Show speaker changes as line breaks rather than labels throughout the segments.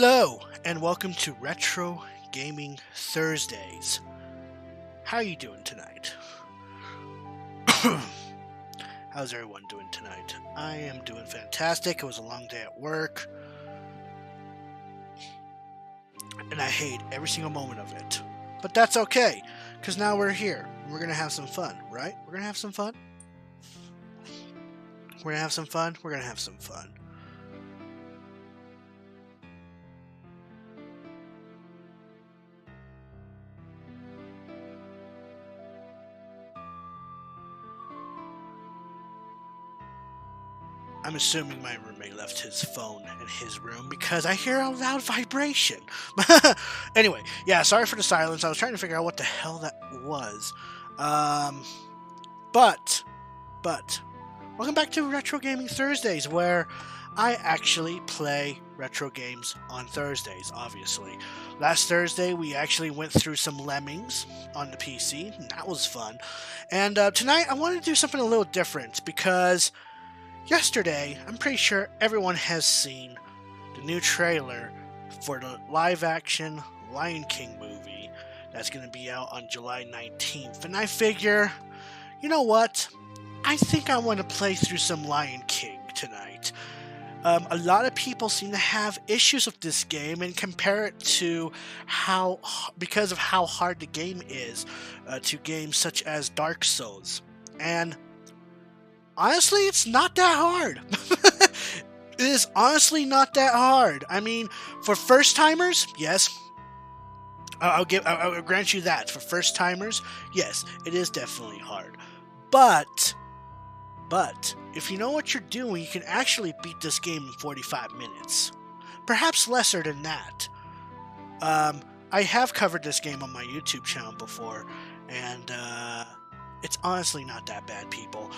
Hello, and welcome to Retro Gaming Thursdays. How are you doing tonight? How's everyone doing tonight? I am doing fantastic. It was a long day at work, and I hate every single moment of it. But that's okay, because now we're here, and we're going to have some fun, right? We're going to have some fun? We're going to have some fun? We're going to have some fun. I'm assuming my roommate left his phone in his room because I hear a loud vibration. Anyway, yeah, sorry for the silence. I was trying to figure out what the hell that was. But, welcome back to Retro Gaming Thursdays, where I actually play retro games on Thursdays, obviously. Last Thursday, we actually went through some Lemmings on the PC, and that was fun. And tonight, I wanted to do something a little different because yesterday, I'm pretty sure everyone has seen the new trailer for the live-action Lion King movie that's going to be out on July 19th. And I figure, you know what? I think I want to play through some Lion King tonight. A lot of people seem to have issues with this game and compare it to because of how hard the game is to games such as Dark Souls. And honestly, it's not that hard. It is honestly not that hard. I mean, for first-timers, yes. I'll grant you that. For first-timers, yes, it is definitely hard. But, if you know what you're doing, you can actually beat this game in 45 minutes. Perhaps lesser than that. I have covered this game on my YouTube channel before, and it's honestly not that bad, people.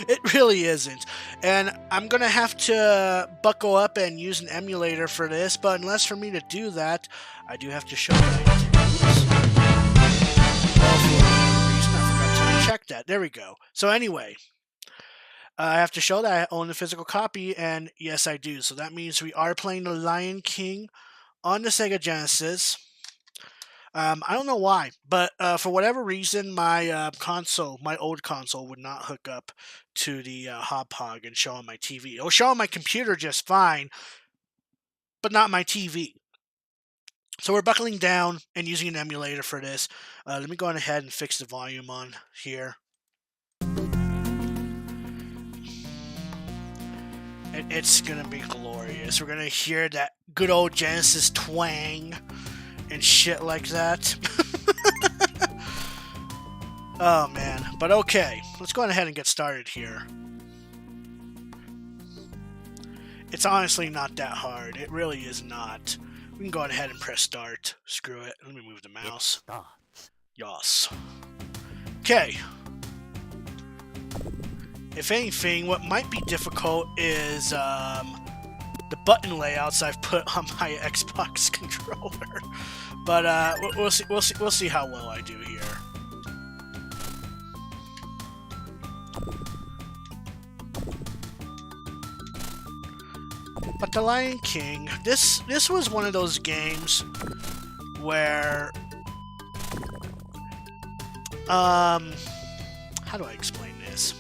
It really isn't. And I'm going to have to buckle up and use an emulator for this, but unless for me to do that, I do have to show that. Well, for whatever reason, I forgot to check that. There we go. So anyway, I have to show that I own the physical copy, and yes, I do. So that means we are playing The Lion King on the Sega Genesis. I don't know why, but for whatever reason, my my old console, would not hook up to the Hog and show on my TV. It'll show on my computer just fine, but not my TV. So we're buckling down and using an emulator for this. Let me go on ahead and fix the volume on here. And it's going to be glorious. We're going to hear that good old Genesis twang and shit like that. Oh man, but okay, let's go ahead and get started here. It's honestly not that hard. It really is not. We can go ahead and press start. Screw it. Let me move the mouse. Yas. Okay. If anything, what might be difficult is the button layouts I've put on my Xbox controller. But we'll see how well I do here. But The Lion King, this was one of those games where how do I explain this?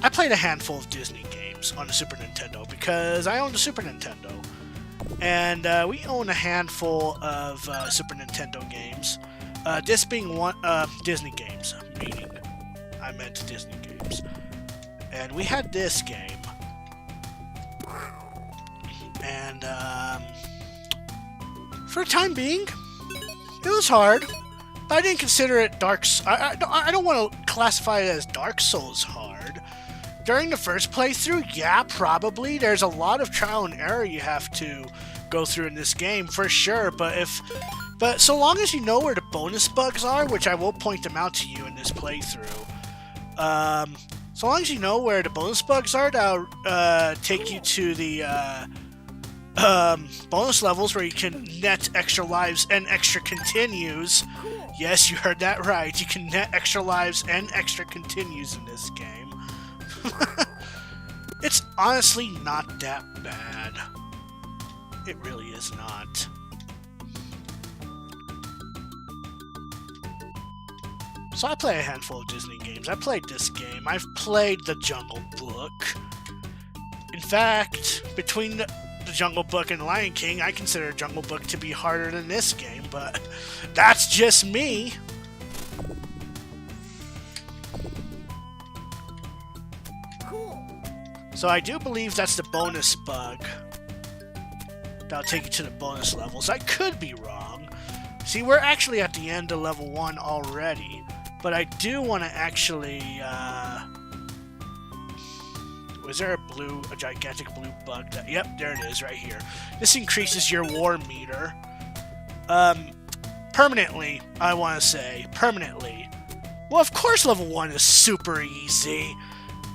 I played a handful of Disney games on the Super Nintendo because I own the Super Nintendo. And we own a handful of Super Nintendo games. This being one Disney games, meaning I meant Disney games. And we had this game. And for the time being, it was hard. But I didn't consider it Dark. I don't want to classify it as Dark Souls hard. During the first playthrough, yeah, probably. There's a lot of trial and error you have to go through in this game, for sure. But so long as you know where the bonus bugs are, which I will point them out to you in this playthrough. So long as you know where the bonus bugs are, that'll take you to the bonus levels where you can net extra lives and extra continues. Yes, you heard that right. You can net extra lives and extra continues in this game. It's honestly not that bad. It really is not. So I play a handful of Disney games. I played this game. I've played The Jungle Book. In fact, between the Jungle Book and Lion King, I consider Jungle Book to be harder than this game, but that's just me.
Cool.
So I do believe that's the bonus bug. That'll take you to the bonus levels. I could be wrong. See, we're actually at the end of level 1 already. But I do want to actually, was there a gigantic blue bug that, yep, there it is right here. This increases your war meter. Permanently, I want to say, permanently. Well, of course level 1 is super easy.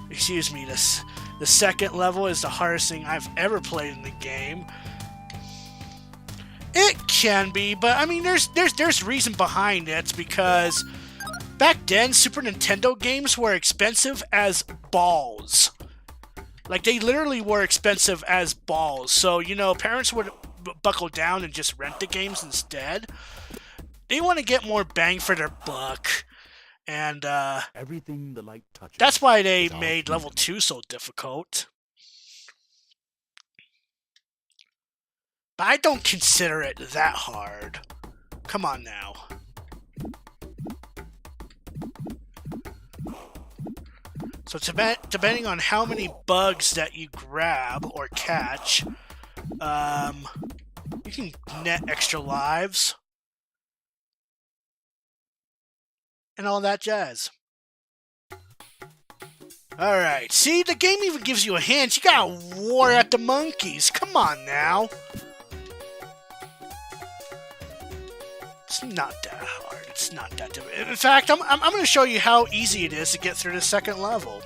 Excuse me, the second level is the hardest thing I've ever played in the game. It can be, but I mean, there's reason behind it, because back then, Super Nintendo games were expensive as balls. Like, they literally were expensive as balls. So, you know, parents would buckle down and just rent the games instead. They want to get more bang for their buck. And,
everything the light touches.
that's why they made level 2 so difficult. But I don't consider it that hard. Come on now. So depending on how many bugs that you grab or catch, you can net extra lives. And all that jazz. Alright, see, the game even gives you a hint. You got war at the monkeys. Come on now. It's not that hard. It's not that difficult. In fact, I'm going to show you how easy it is to get through the second level.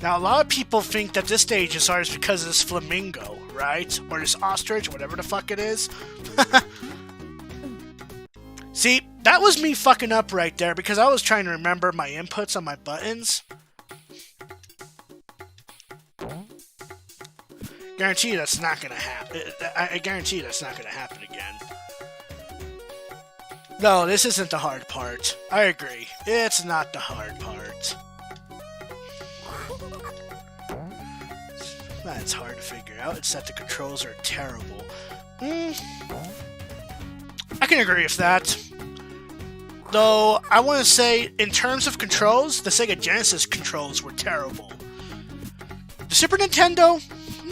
Now, a lot of people think that this stage is hard because of this flamingo, right? Or this ostrich, whatever the fuck it is. See, that was me fucking up right there because I was trying to remember my inputs on my buttons. Guarantee that's not gonna happen. I guarantee that's not gonna happen again. No, this isn't the hard part. I agree. It's not the hard part. That's hard to figure out. It's that the controls are terrible. I can agree with that. Though, I want to say, in terms of controls, the Sega Genesis controls were terrible. The Super Nintendo,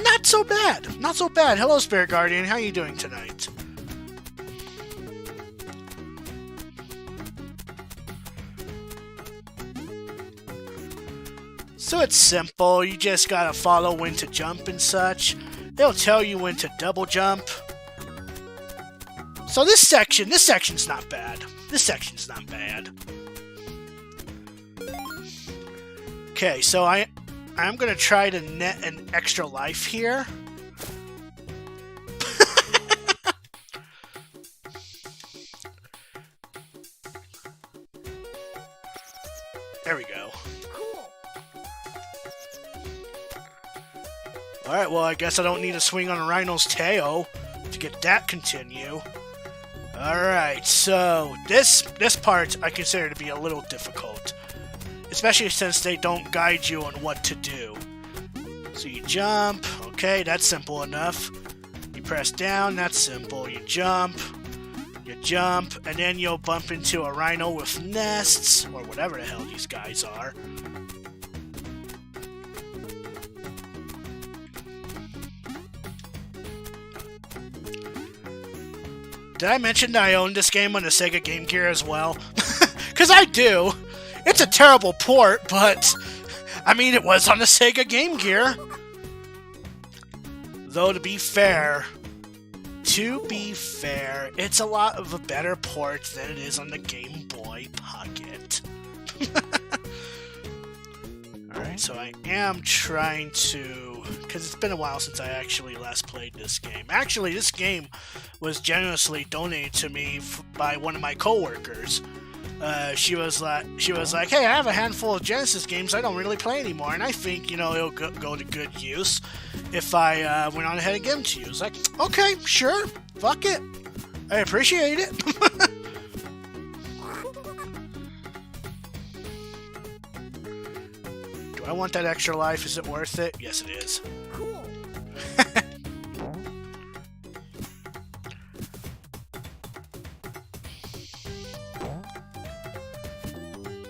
not so bad. Not so bad. Hello, Spirit Guardian. How are you doing tonight? So it's simple. You just gotta follow when to jump and such. They'll tell you when to double jump. So this section's not bad. This section's not bad. Okay, so I'm gonna try to net an extra life here. There we go. Alright, well, I guess I don't need to swing on a rhino's tail to get that continue. Alright, so this part I consider to be a little difficult. Especially since they don't guide you on what to do. So you jump, okay, that's simple enough. You press down, that's simple. You jump, and then you'll bump into a rhino with nests, or whatever the hell these guys are. Did I mention that I own this game on the Sega Game Gear as well? Because I do. It's a terrible port, but I mean, it was on the Sega Game Gear. Though, to be fair, it's a lot of a better port than it is on the Game Boy Pocket. Alright. Alright, so I am trying to... Because it's been a while since I actually last played this game. Actually, this game was generously donated to me by one of my coworkers. She was like, hey, I have a handful of Genesis games I don't really play anymore, and I think, you know, it'll go to good use if I went on ahead and give them to you. I was like, okay, sure, fuck it. I appreciate it. Do I want that extra life? Is it worth it? Yes, it is.
Cool.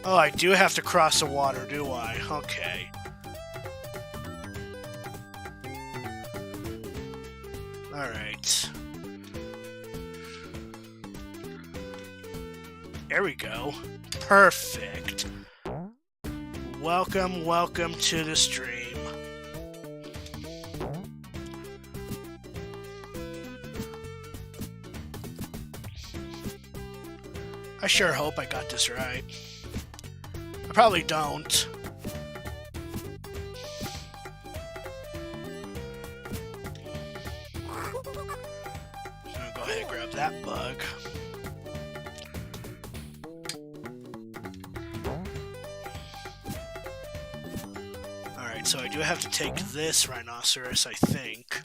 Oh, I do have to cross the water, do I? Okay. Alright. There we go. Perfect. Welcome, welcome to the stream. I sure hope I got this right. I probably don't. I'm gonna go ahead and grab that bug. Alright, so I do have to take this rhinoceros, I think.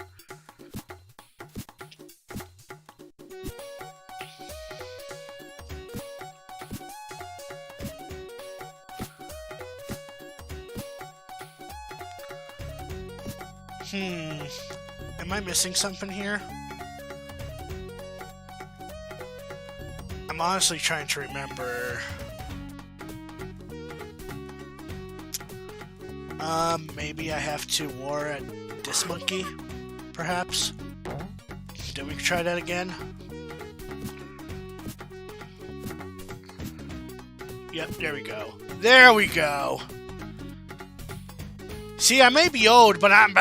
Am I missing something here? I'm honestly trying to remember. Maybe I have to war at this monkey, perhaps? Then we can try that again. Yep, there we go. There we go! See, I may be old, but I'm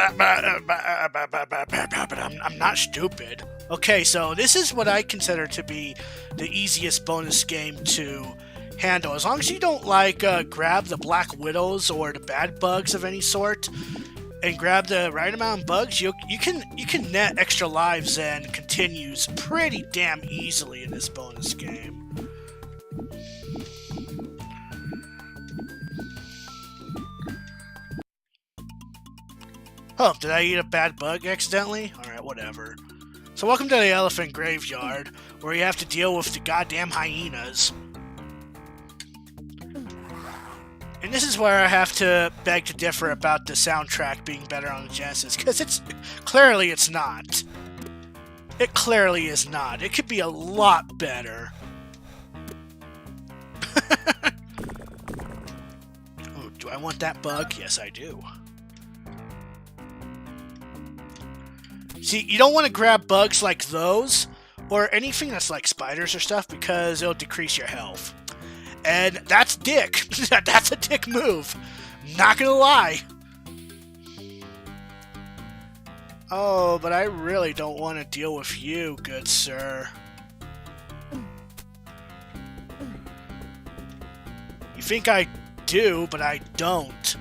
not stupid. Okay, so this is what I consider to be the easiest bonus game to handle. As long as you don't, like, grab the Black Widows or the bad bugs of any sort, and grab the right amount of bugs, you can net extra lives and continues pretty damn easily in this bonus game. Oh, did I eat a bad bug accidentally? Alright, whatever. So welcome to the Elephant Graveyard, where you have to deal with the goddamn hyenas. And this is where I have to beg to differ about the soundtrack being better on the Genesis, because it's not. It clearly is not. It could be a lot better. Oh, do I want that bug? Yes, I do. See, you don't want to grab bugs like those, or anything that's like spiders or stuff, because it'll decrease your health. And that's dick. That's a dick move. Not gonna lie. Oh, but I really don't want to deal with you, good sir. You think I do, but I don't.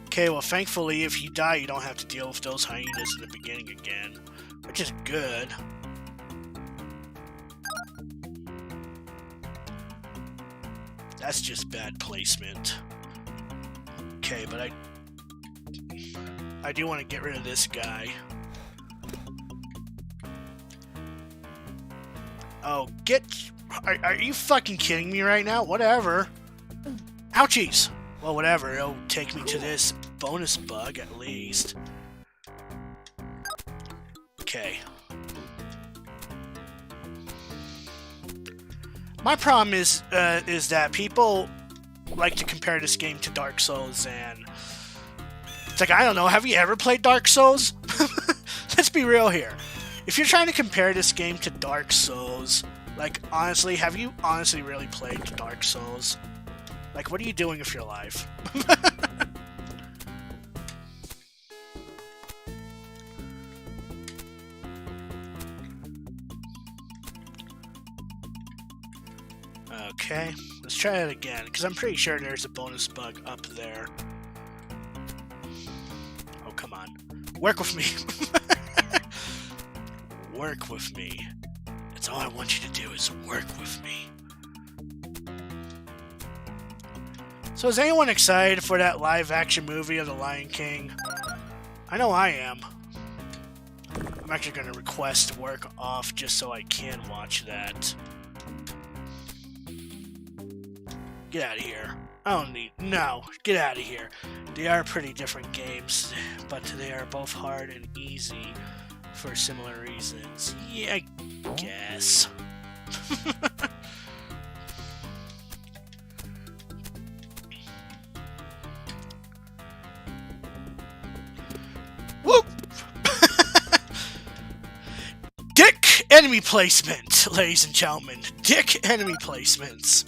Okay, well, thankfully, if you die, you don't have to deal with those hyenas in the beginning again, which is good. That's just bad placement. Okay, but I do want to get rid of this guy. Oh, are you fucking kidding me right now? Whatever. Ouchies! Well, whatever, it'll take me to this bonus bug at least. Okay. My problem is that people like to compare this game to Dark Souls, and it's like, I don't know, have you ever played Dark Souls? Let's be real here. If you're trying to compare this game to Dark Souls, like, honestly, have you honestly really played Dark Souls? Like, what are you doing with your life? Okay, let's try it again, because I'm pretty sure there's a bonus bug up there. Oh, come on. Work with me. Work with me. That's all I want you to do is work with me. So is anyone excited for that live-action movie of The Lion King? I know I am. I'm actually going to request work off just so I can watch that. Get out of here. I don't need... No, get out of here. They are pretty different games, but they are both hard and easy for similar reasons. Yeah, I guess. Whoop! Dick enemy placement, ladies and gentlemen. Dick enemy placements.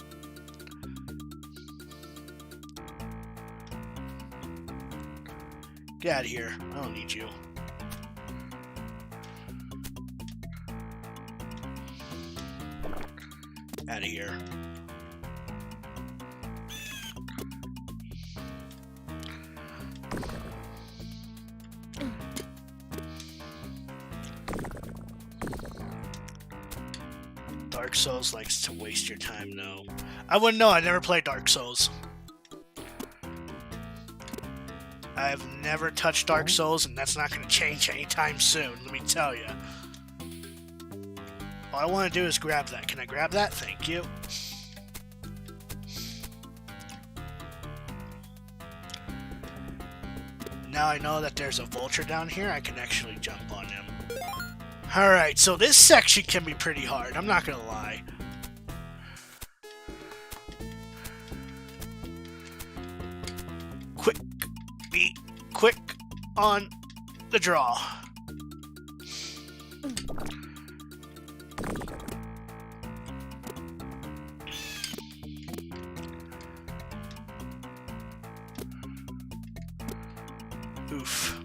Get out of here. I don't need you. Out of here. Dark Souls likes to waste your time, though. I wouldn't know. I never played Dark Souls. I've never touched Dark Souls, and that's not going to change anytime soon, let me tell you. All I want to do is grab that. Can I grab that? Thank you. Now I know that there's a vulture down here, I can actually jump on him. Alright, so this section can be pretty hard, I'm not going to lie. Be quick on the draw. Oof.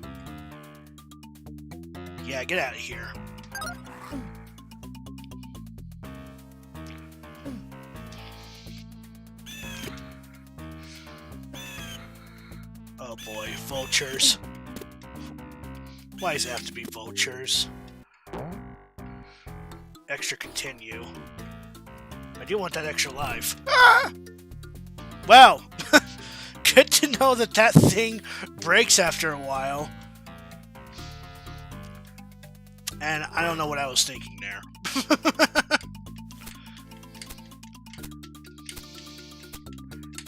Yeah, get out of here. Oh boy, vultures. Why does it have to be vultures? Extra continue. I do want that extra life. Ah! Well, good to know that that thing breaks after a while. And I don't know what I was thinking there.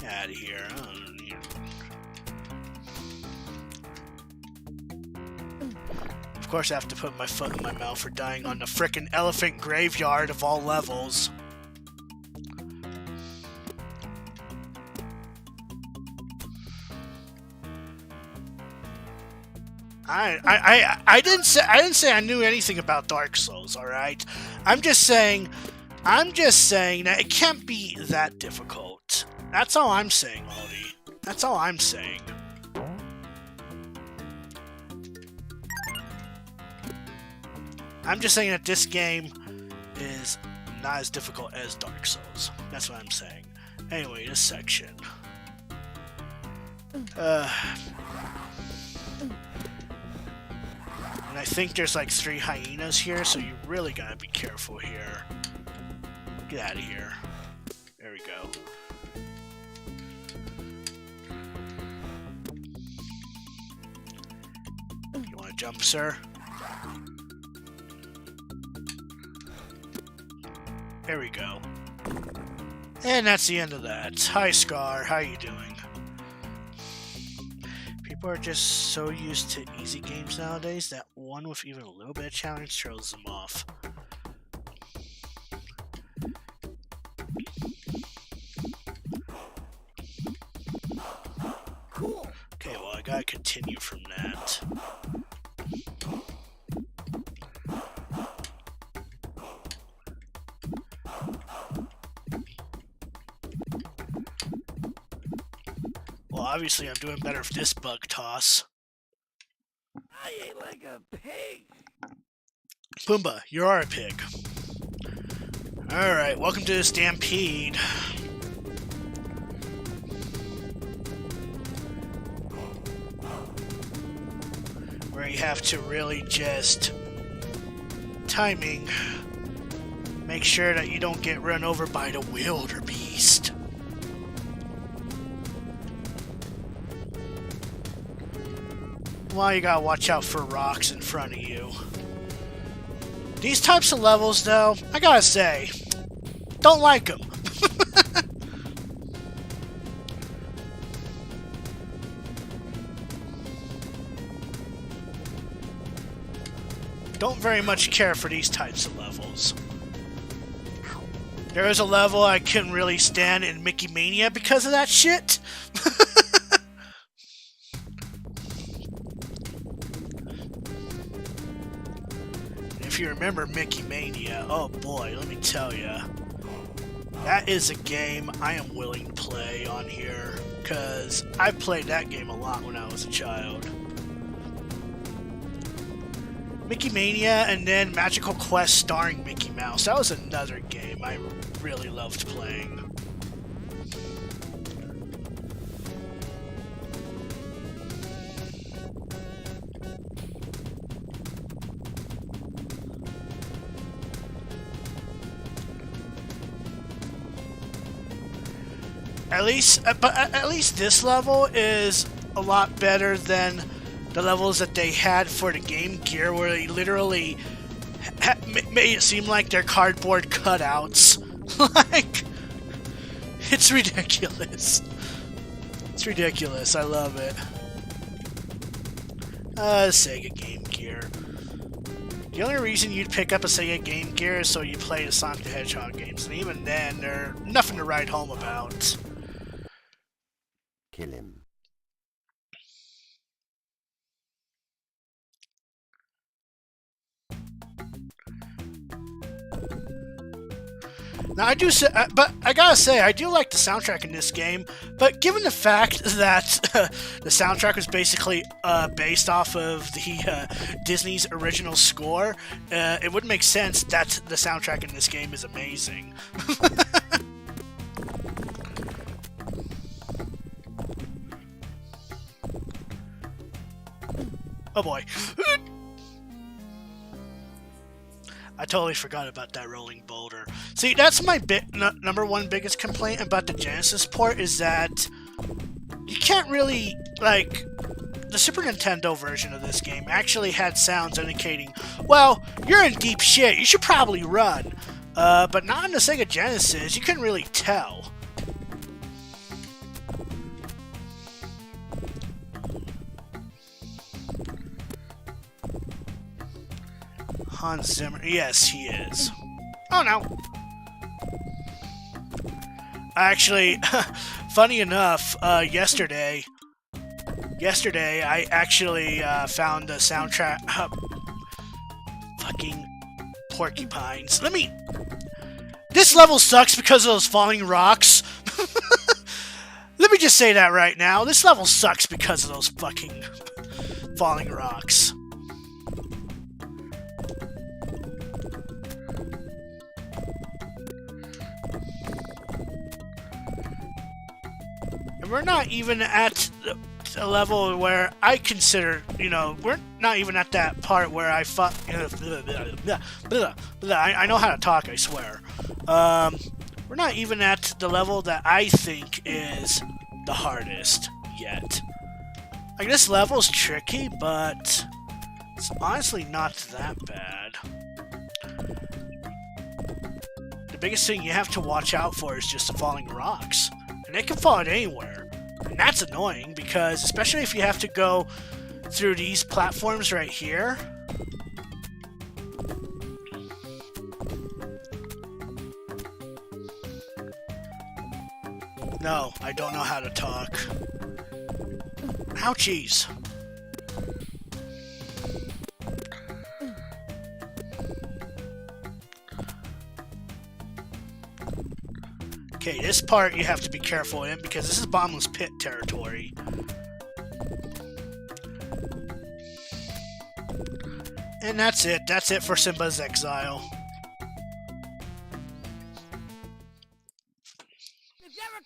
Out of here. Of course I have to put my foot in my mouth for dying on the frickin' elephant graveyard of all levels. I didn't say I knew anything about Dark Souls, alright? I'm just saying that it can't be that difficult. That's all I'm saying, Aldi. That's all I'm saying. I'm just saying that this game is not as difficult as Dark Souls. That's what I'm saying. Anyway, this section. And I think there's like 3 hyenas here, so you really gotta be careful here. Get out of here. There we go. You wanna jump, sir? There we go. And that's the end of that. Hi, Scar. How you doing? People are just so used to easy games nowadays that one with even a little bit of challenge throws them off.
Cool.
Okay, well, I gotta continue from that. Well, obviously I'm doing better with this bug toss.
I ate like a pig.
Pumbaa, you are a pig. Alright, welcome to the Stampede. Where you have to really just... timing. Make sure that you don't get run over by the wildebeest. Well, you gotta watch out for rocks in front of you. These types of levels, though, I gotta say, don't like them. Don't very much care for these types of levels. There was a level I couldn't really stand in Mickey Mania because of that shit. If you remember Mickey Mania, oh boy, let me tell ya. That is a game I am willing to play on here, because I played that game a lot when I was a child. Mickey Mania and then Magical Quest starring Mickey Mouse. That was another game I really loved playing. At least this level is a lot better than the levels that they had for the Game Gear, where they literally made it seem like they're cardboard cutouts. Like, it's ridiculous. It's ridiculous. I love it. Sega Game Gear. The only reason you'd pick up a Sega Game Gear is so you play the Sonic the Hedgehog games, and even then, they're nothing to write home about.
Kill him.
Now I do say, but I gotta say, I do like the soundtrack in this game. But given the fact that the soundtrack was basically based off of the Disney's original score, it would make sense that the soundtrack in this game is amazing. Oh boy. I totally forgot about that rolling boulder. See, that's my number one biggest complaint about the Genesis port, is that you can't really, like, the Super Nintendo version of this game actually had sounds indicating, well, you're in deep shit, you should probably run. But not on the Sega Genesis, you couldn't really tell. Hans Zimmer. Yes, he is. Oh, no. Actually, funny enough, yesterday I actually found the soundtrack. Fucking porcupines. This level sucks because of those falling rocks. Let me just say that right now. This level sucks because of those fucking falling rocks. We're not even at a level where I consider, we're not even at that part where I I know how to talk, I swear. We're not even at the level that I think is the hardest yet. Like, this level's tricky, but it's honestly not that bad. The biggest thing you have to watch out for is just the falling rocks. And they can fall at anywhere. And that's annoying, because especially if you have to go through these platforms right here. No, I don't know how to talk. Ouchies. Okay, this part you have to be careful in, because this is Bottomless Pit territory. And that's it. That's it for Simba's Exile.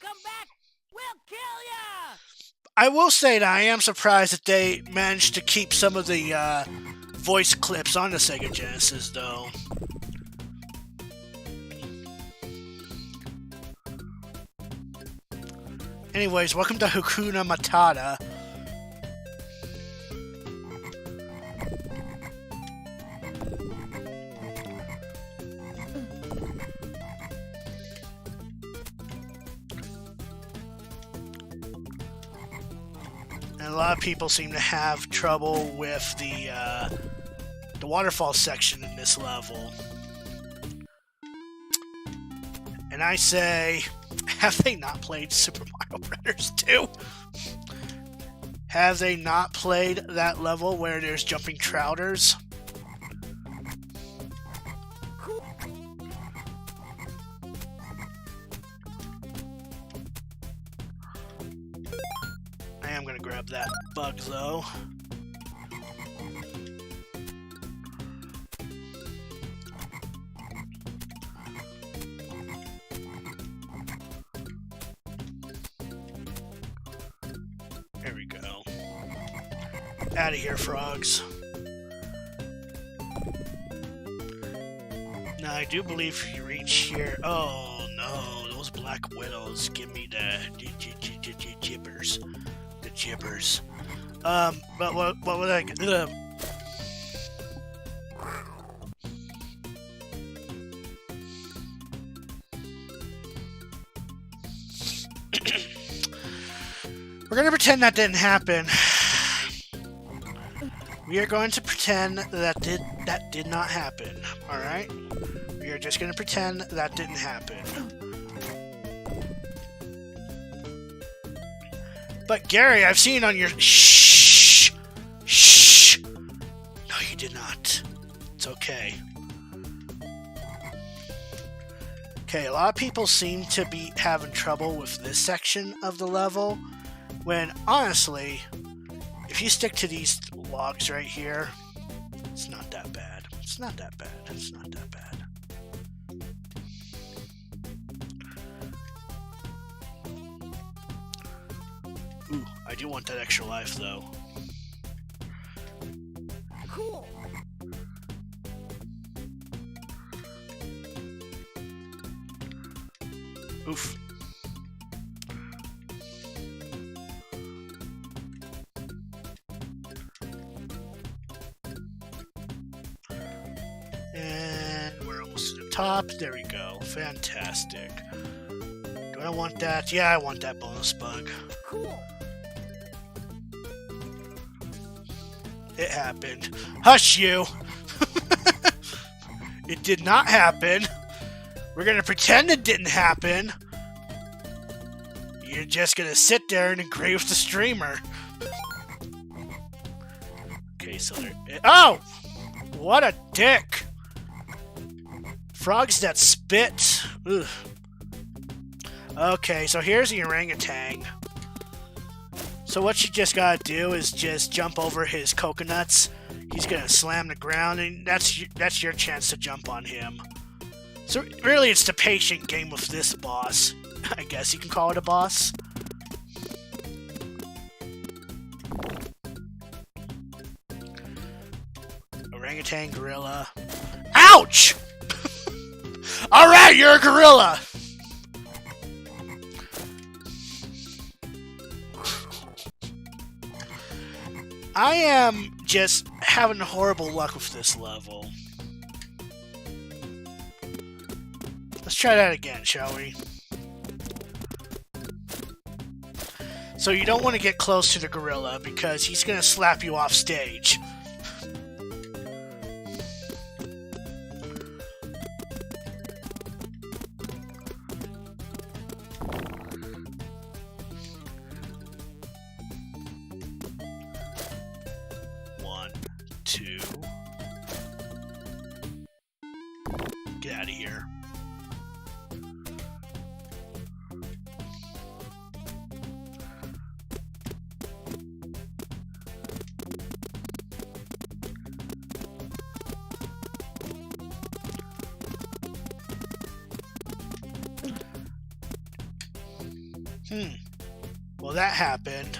come back, we'll kill ya!
I will say that I am surprised that they managed to keep some of the voice clips on the Sega Genesis, though. Anyways, welcome to Hakuna Matata. And a lot of people seem to have trouble with the waterfall section in this level. And I say, have they not played Super Mario Brothers 2? Have they not played that level where there's jumping trouters? I am gonna grab that bug though. There we go. Out of here, frogs. Now, I do believe if you reach here... Oh, no. Those black widows give me the jibbers. The jibbers. But what would I... We're gonna pretend that didn't happen. We are going to pretend that did not happen. Alright? We are just gonna pretend that didn't happen. But Gary, I've seen on your... Shh! Shh! No, you did not. It's okay. Okay, a lot of people seem to be having trouble with this section of the level. When, honestly, if you stick to these logs right here, it's not that bad. It's not that bad. It's not that bad. Ooh, I do want that extra life, though.
Cool.
Oof. And we're almost to the top. There we go. Fantastic. Do I want that? Yeah, I want that bonus bug.
Cool.
It happened. Hush you! It did not happen. We're gonna pretend it didn't happen. You're just gonna sit there and agree with the streamer. Okay, so there... Oh! What a dick! Frogs that spit. Ugh. Okay, so here's the orangutan. So what you just gotta do is just jump over his coconuts. He's gonna slam the ground, and that's your chance to jump on him. So really, it's the patient game with this boss. I guess you can call it a boss. Orangutan, gorilla. Ouch! Alright, you're a gorilla! I am just having horrible luck with this level. Let's try that again, shall we? So you don't want to get close to the gorilla because he's going to slap you off stage. One, two. Get out of here. Well, that happened.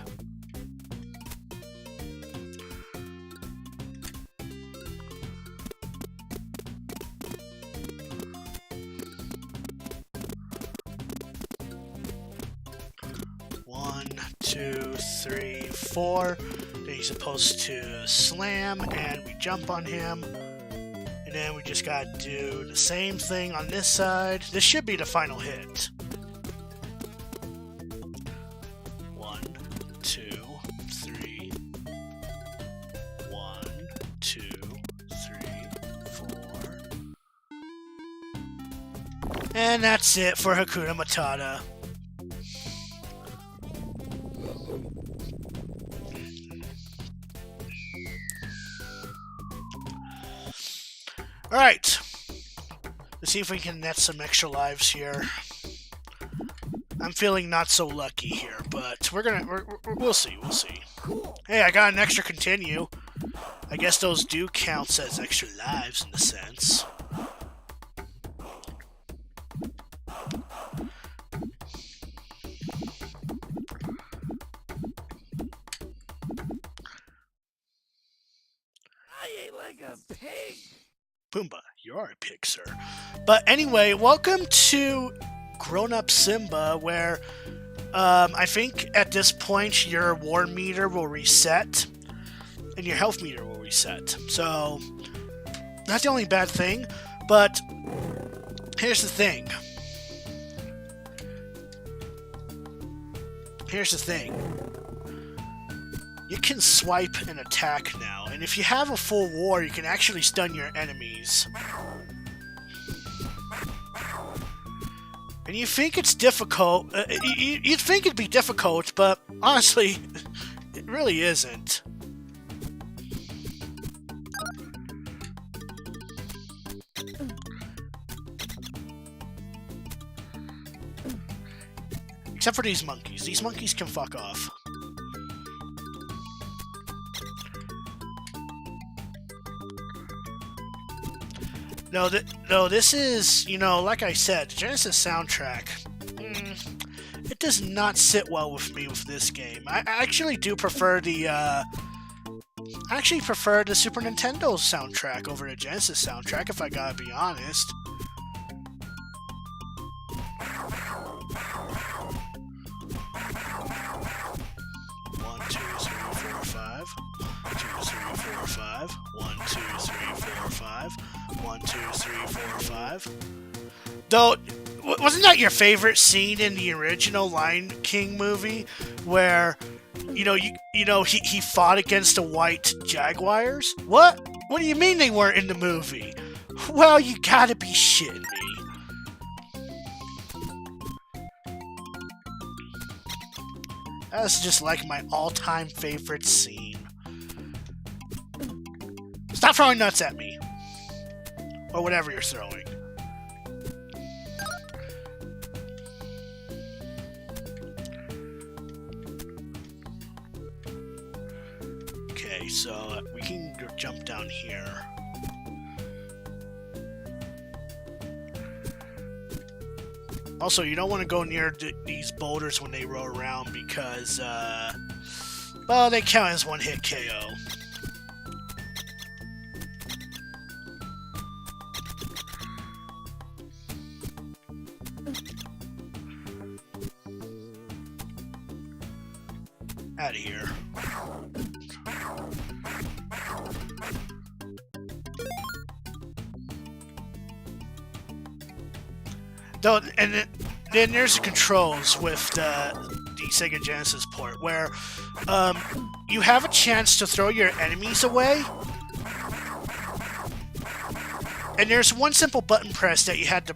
One, two, three, four. Then he's supposed to slam, and we jump on him. And then we just gotta do the same thing on this side. This should be the final hit. 1, 2, 3. 1, 2, 3, 4. And that's it for Hakuna Matata. Alright, let's see if we can net some extra lives here. I'm feeling not so lucky here, but we'll see. Hey, I got an extra continue. I guess those do count as extra lives in a sense.
I ate like a pig.
Pumbaa, you are a pig, sir. But anyway, welcome to Grown Up Simba, where I think at this point your war meter will reset and your health meter will reset. So that's the only bad thing. But here's the thing. You can swipe and attack now, and if you have a full war, you can actually stun your enemies. And you think it's difficult, you'd think it'd be difficult, but honestly, it really isn't. Except for these monkeys. These monkeys can fuck off. No, this is, like I said, the Genesis soundtrack, it does not sit well with me with this game. I actually do prefer the Super Nintendo soundtrack over the Genesis soundtrack, if I gotta be honest. One, two, three, four, five. 2, 3, 4, 5. 1, 2, 3, 4, 5. 1, 2, 3, 4, 5. Though, wasn't that your favorite scene in the original Lion King movie, where, he fought against the white jaguars? What? What do you mean they weren't in the movie? Well, you gotta be shitting me. That's just like my all-time favorite scene. Stop throwing nuts at me. Or whatever you're throwing. Okay, so we can jump down here. Also, you don't want to go near these boulders when they roll around because, well, they count as one-hit KO. Out of here. Though, and then there's the controls with the Sega Genesis port, where you have a chance to throw your enemies away, and there's one simple button press that you had to,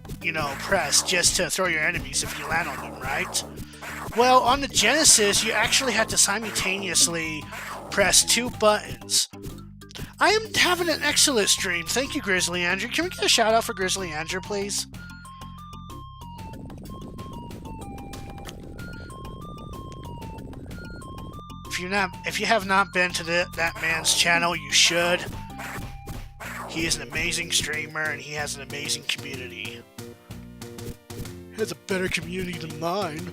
press just to throw your enemies if you land on them, right? Well, on the Genesis, you actually had to simultaneously press 2 buttons. I am having an excellent stream. Thank you, Grizzly Andrew. Can we get a shout out for Grizzly Andrew, please? If you have not been to that man's channel, you should. He is an amazing streamer, and he has an amazing community. He has a better community than mine.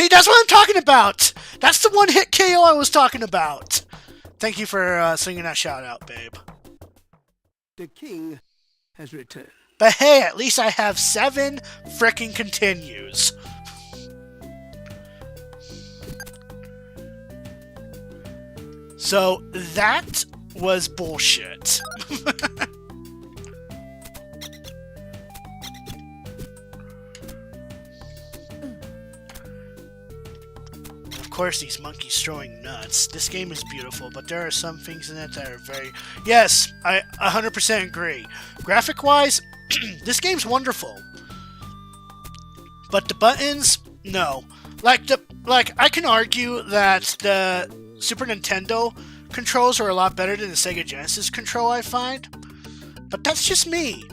See, that's what I'm talking about. That's the one-hit KO I was talking about. Thank you for singing that shout-out, babe.
The king has returned.
But hey, at least I have 7 frickin' continues. So, that was bullshit. Of course, these monkeys throwing nuts. This game is beautiful, but there are some things in it that are very... Yes, I 100% agree. Graphic-wise, this game's wonderful. But the buttons, no. Like, I can argue that the Super Nintendo controls are a lot better than the Sega Genesis control, I find. But that's just me.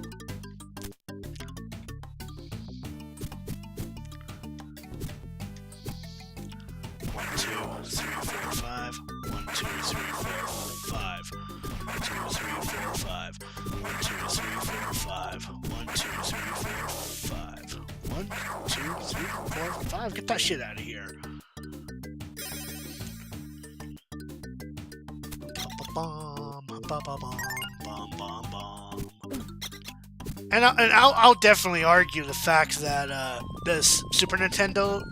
Get that shit out of here. And I'll definitely argue the fact that this Super Nintendo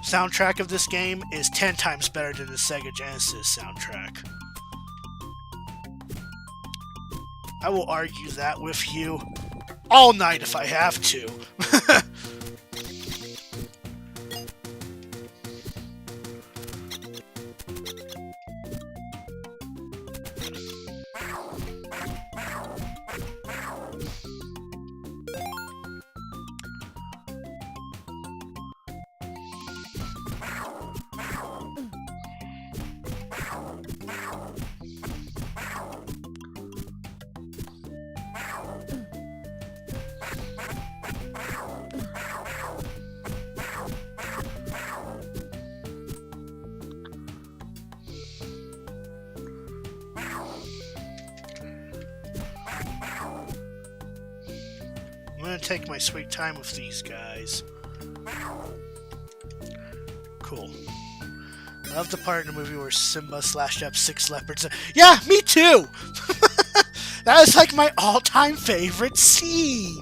soundtrack of this game is 10 times better than the Sega Genesis soundtrack. I will argue that with you all night if I have to. I'm gonna take my sweet time with these guys. Cool. I love the part in the movie where Simba slashed up 6 leopards. Yeah, me too! That is like my all-time favorite scene!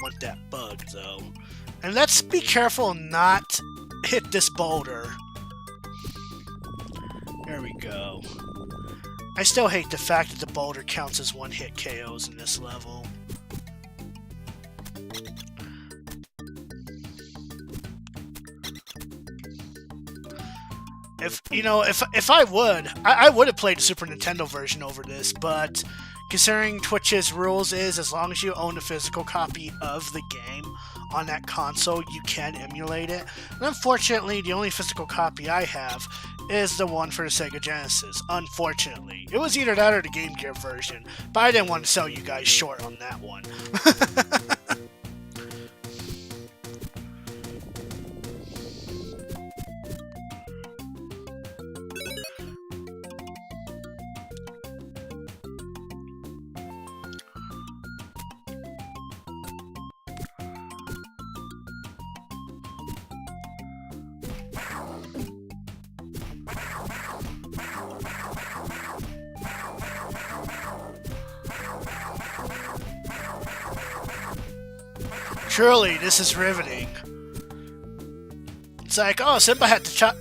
Want that bug, though. And let's be careful not hit this boulder. There we go. I still hate the fact that the boulder counts as one-hit KOs in this level. If I would, I would have played the Super Nintendo version over this, but considering Twitch's rules is as long as you own a physical copy of the game on that console, you can emulate it. And unfortunately, the only physical copy I have is the one for the Sega Genesis. Unfortunately. It was either that or the Game Gear version, but I didn't want to sell you guys short on that one. Truly, this is riveting. It's like, oh, Simba had to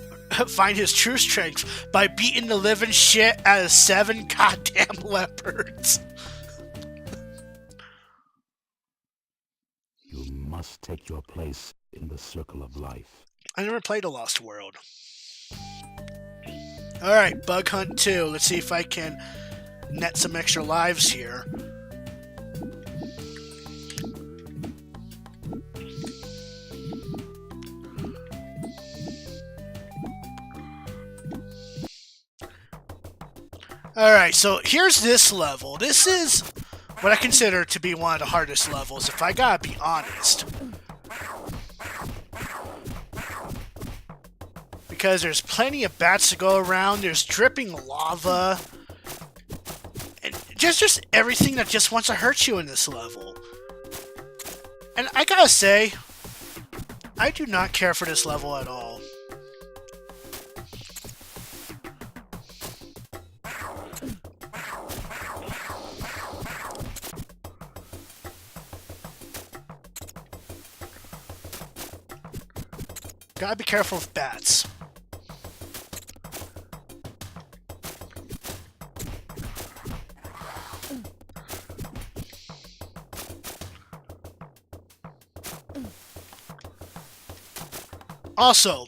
find his true strength by beating the living shit out of 7 goddamn leopards.
You must take your place in the circle of life.
I never played a Lost World. Alright, Bug Hunt 2. Let's see if I can net some extra lives here. Alright, so here's this level. This is what I consider to be one of the hardest levels, if I gotta be honest. because there's plenty of bats to go around. There's dripping lava. And just everything that just wants to hurt you in this level. And I gotta say, I do not care for this level at all. Gotta be careful with bats. Also,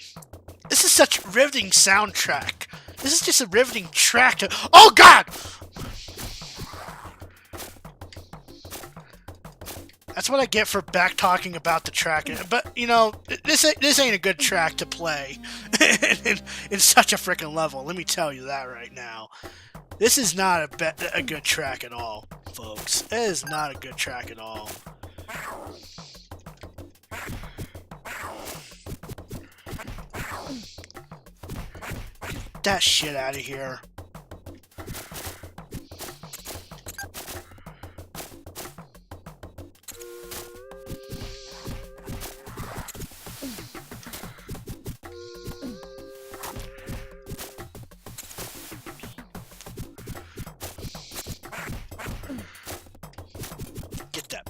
this is such a riveting soundtrack. This is just a riveting track to— oh god! That's what I get for back talking about the track. But, you know, this ain't a good track to play in such a freaking level. Let me tell you that right now. This is not a good track at all, folks. It is not a good track at all. Get that shit out of here.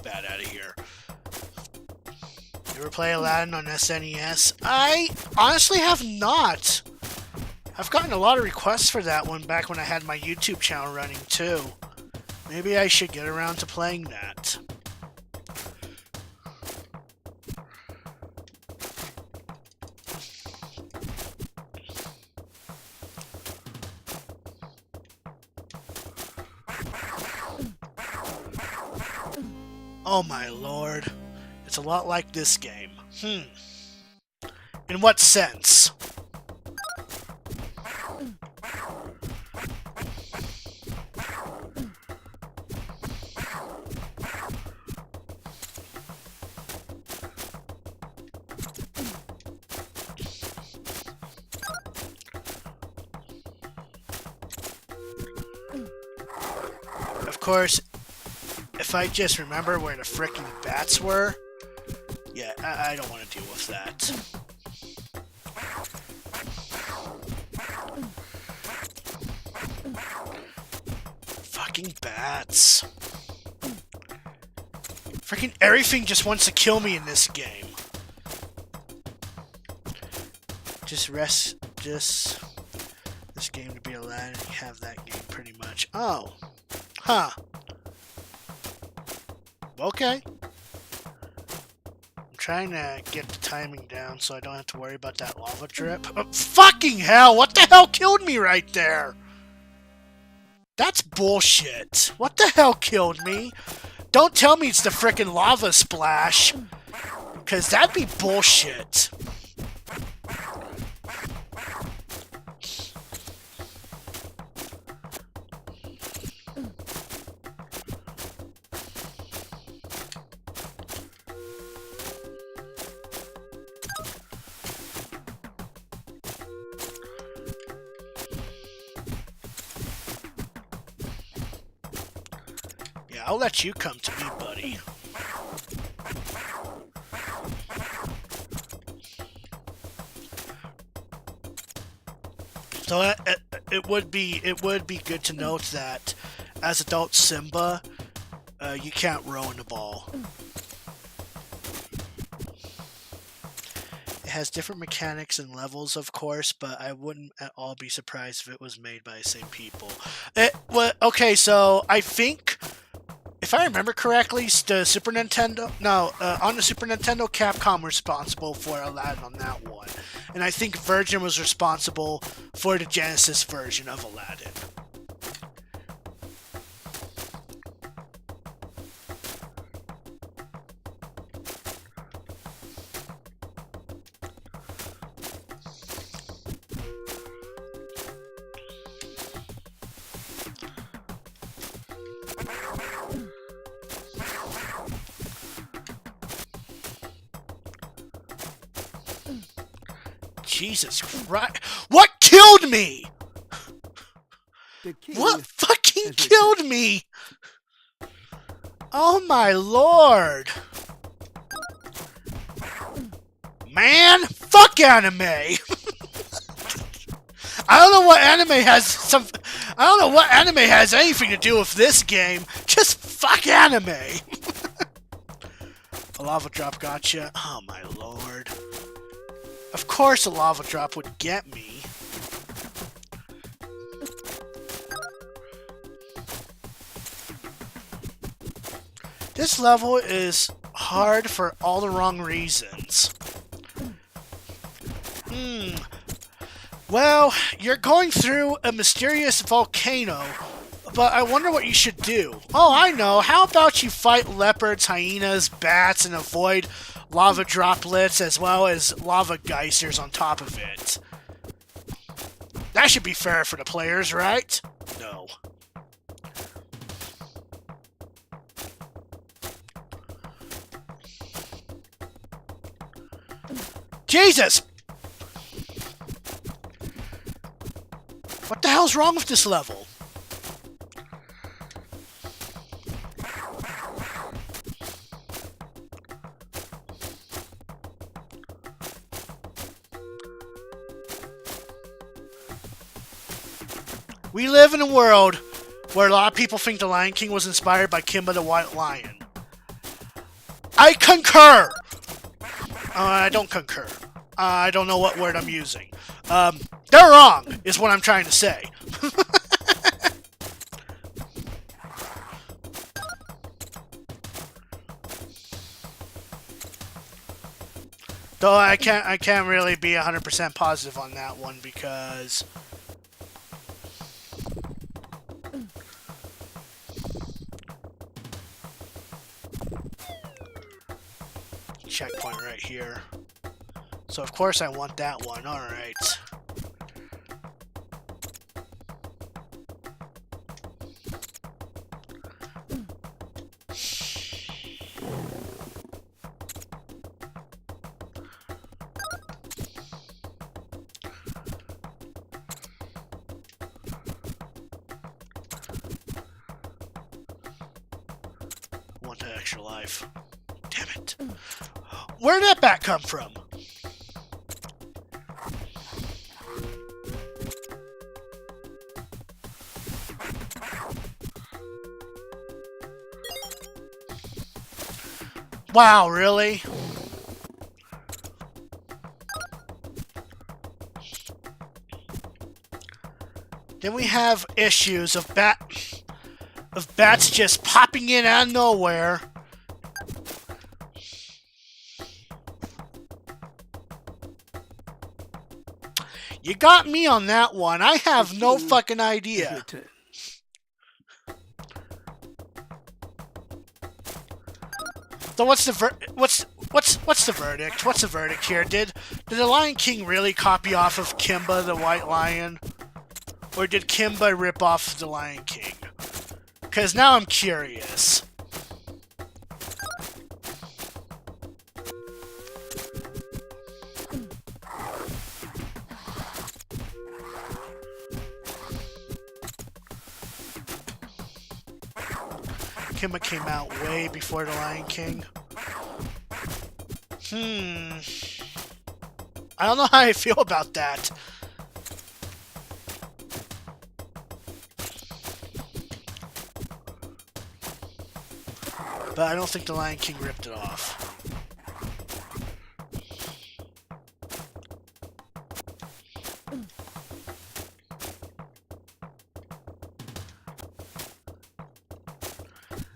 Out of here. You ever play Aladdin on SNES? I honestly have not. I've gotten a lot of requests for that one back when I had my YouTube channel running too. Maybe I should get around to playing that. Oh my lord. It's a lot like this game. In what sense? Of course, if I just remember where the frickin' bats were, yeah, I don't want to deal with that. Fucking bats. Freaking everything just wants to kill me in this game. This game to be Aladdin, you have that game pretty much. Oh. Huh. Okay. I'm trying to get the timing down so I don't have to worry about that lava drip. Oh, fucking hell! What the hell killed me right there? That's bullshit. What the hell killed me? Don't tell me it's the frickin' lava splash. Because that'd be bullshit. I'll let you come to me, buddy. So it would be good to note that as adult Simba, you can't row in the ball. It has different mechanics and levels, of course, but I wouldn't at all be surprised if it was made by the same people. Okay, so I think, if I remember correctly, the Super Nintendo... No, on the Super Nintendo, Capcom was responsible for Aladdin on that one. And I think Virgin was responsible for the Genesis version of Aladdin. Jesus Christ. What killed me?
The king
What fucking
has
killed me? Oh my lord. Man, fuck anime. I don't know what anime has anything to do with this game. Just fuck anime. A lava drop gotcha. Oh my lord. Of course a lava drop would get me. This level is hard for all the wrong reasons. Well, you're going through a mysterious volcano, but I wonder what you should do. Oh, I know. How about you fight leopards, hyenas, bats, and avoid lava droplets as well as lava geysers on top of it? That should be fair for the players, right? No. Jesus! What the hell's wrong with this level? We live in a world where a lot of people think The Lion King was inspired by Kimba the White Lion. I concur! I don't concur. I don't know what word I'm using. They're wrong, is what I'm trying to say. Though I can't really be 100% positive on that one because checkpoint right here. So of course I want that one. All right. Want that extra life. Damn it. Where did that bat come from? Wow, really? Then we have issues of bats just popping in out of nowhere. You got me on that one. I have no fucking idea. So what's the verdict? What's the verdict here? Did the Lion King really copy off of Kimba the White Lion, or did Kimba rip off the Lion King? Because now I'm curious. Kimba came out way before the Lion King. I don't know how I feel about that. But I don't think the Lion King ripped it off.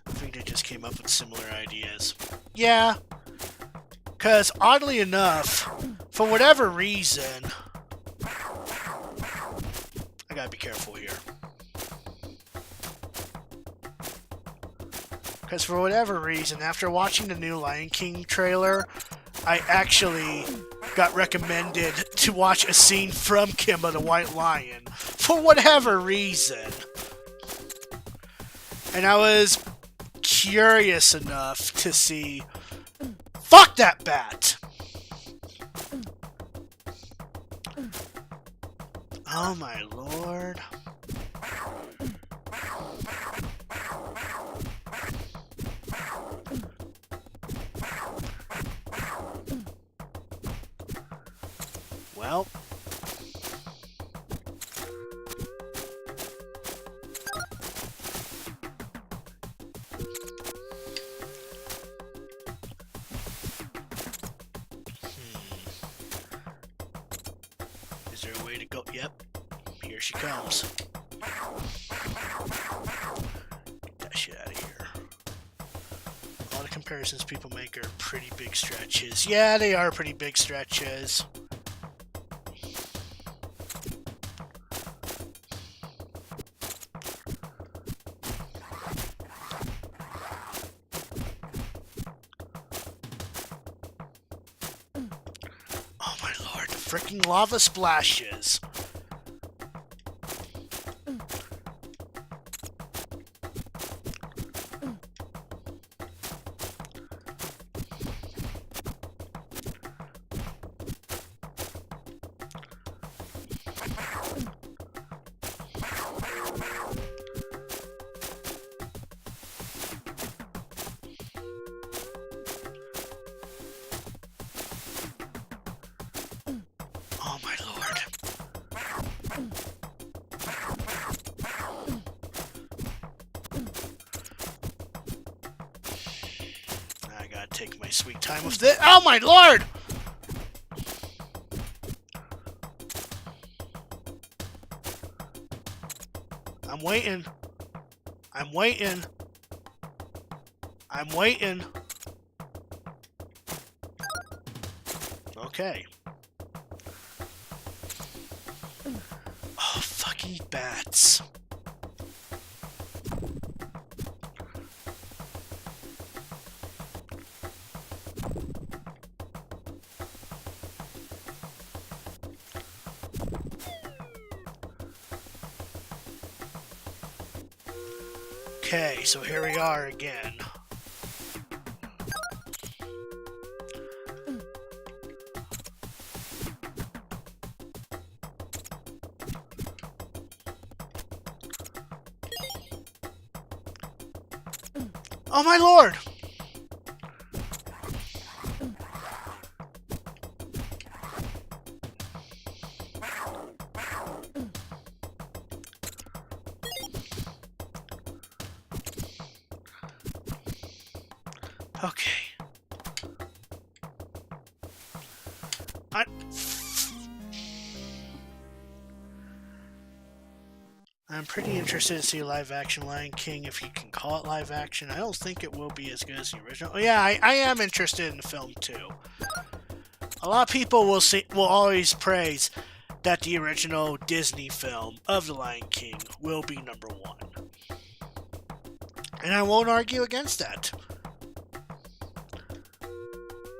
I think they just came up with similar ideas. Yeah. Because, oddly enough, for whatever reason... I gotta be careful here. Because for whatever reason, after watching the new Lion King trailer, I actually got recommended to watch a scene from Kimba the White Lion. For whatever reason. And I was curious enough to see... Fuck that bat! Oh my lord. Well. Is there a way to go? Yep. Here she comes. Get that shit out of here. A lot of comparisons people make are pretty big stretches. Yeah, they are pretty big stretches. Oh my lord, freaking lava splashes. Oh my lord. I gotta take my sweet time with this. Oh my lord! I'm waiting. I'm waiting. I'm waiting. Okay. Oh, fucking bats. Okay, so here we are again. Oh my lord! Okay. I'm pretty interested to see live action Lion King, if you can call it live action. I don't think it will be as good as the original. Oh, yeah, I am interested in the film too. A lot of people will always praise that the original Disney film of the Lion King will be number one. And I won't argue against that.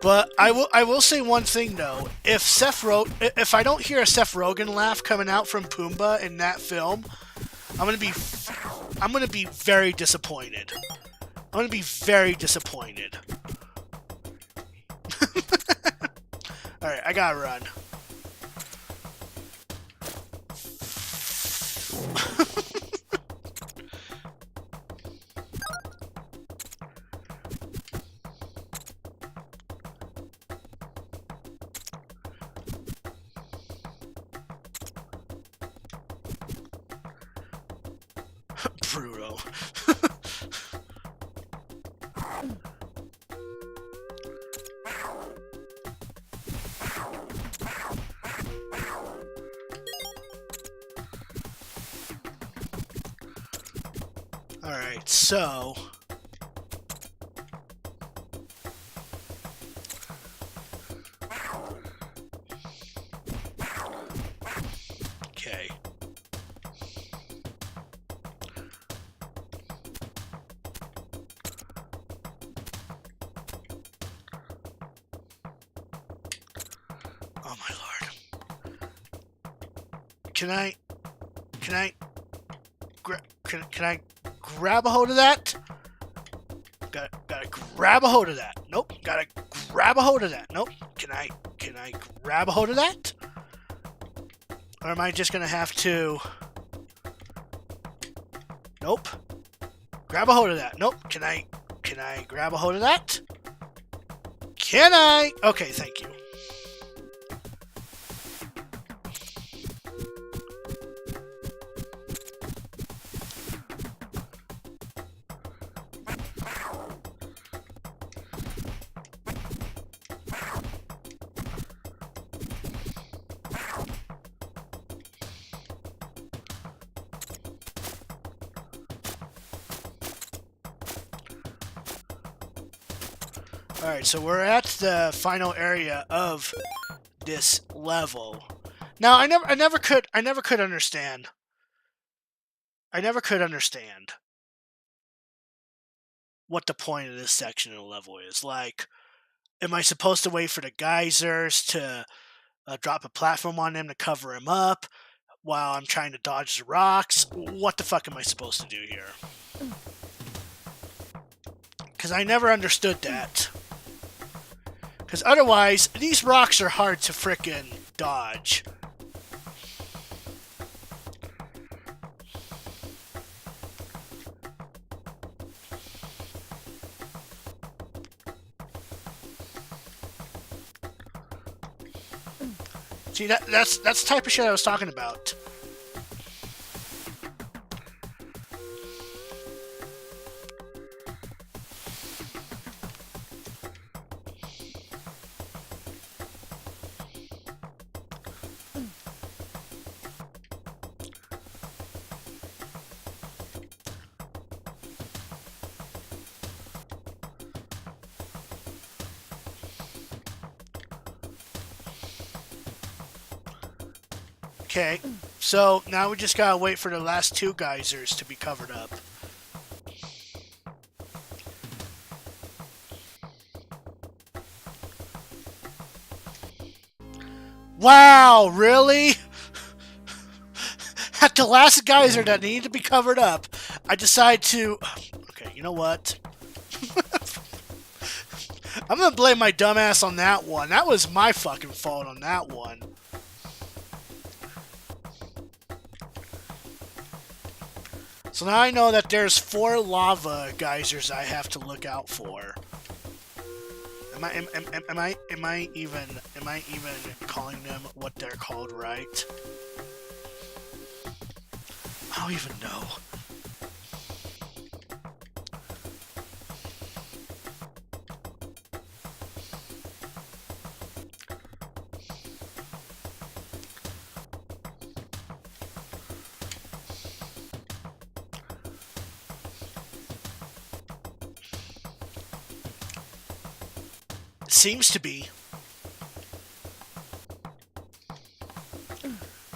But I will say one thing though. If I don't hear a Seth Rogen laugh coming out from Pumbaa in that film, I'm gonna be very disappointed. I'm gonna be very disappointed. Alright, I gotta run. Brutal. Alright, so... Okay. Oh my lord. Can I grab a hold of that? Gotta grab a hold of that. Nope. Gotta grab a hold of that. Nope. Can I grab a hold of that? Or am I just gonna have to... Nope. Grab a hold of that. Nope. Can I grab a hold of that? Can I? Okay, thank you. Alright, so we're at the final area of this level. Now, I never could understand. I never could understand what the point of this section of the level is. Like, am I supposed to wait for the geysers to drop a platform on them to cover him up while I'm trying to dodge the rocks? What the fuck am I supposed to do here? Because I never understood that. Because otherwise, these rocks are hard to frickin' dodge. See, that's the type of shit I was talking about. Okay, so now we just gotta wait for the last two geysers to be covered up. Wow, really? At the last geyser that needed to be covered up, I decide to... Okay, you know what? I'm gonna blame my dumbass on that one. That was my fucking fault on that one. So now I know that there's 4 lava geysers I have to look out for. Am I even calling them what they're called right? I don't even know. Seems to be.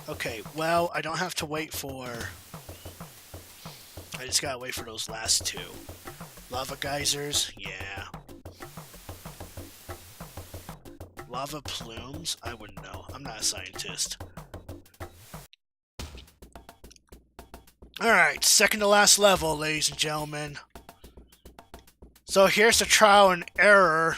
Okay, well, I don't have to wait for... I just gotta wait for those last 2. Lava geysers? Yeah. Lava plumes? I wouldn't know. I'm not a scientist. Alright, second to last level, ladies and gentlemen. So here's the trial and error.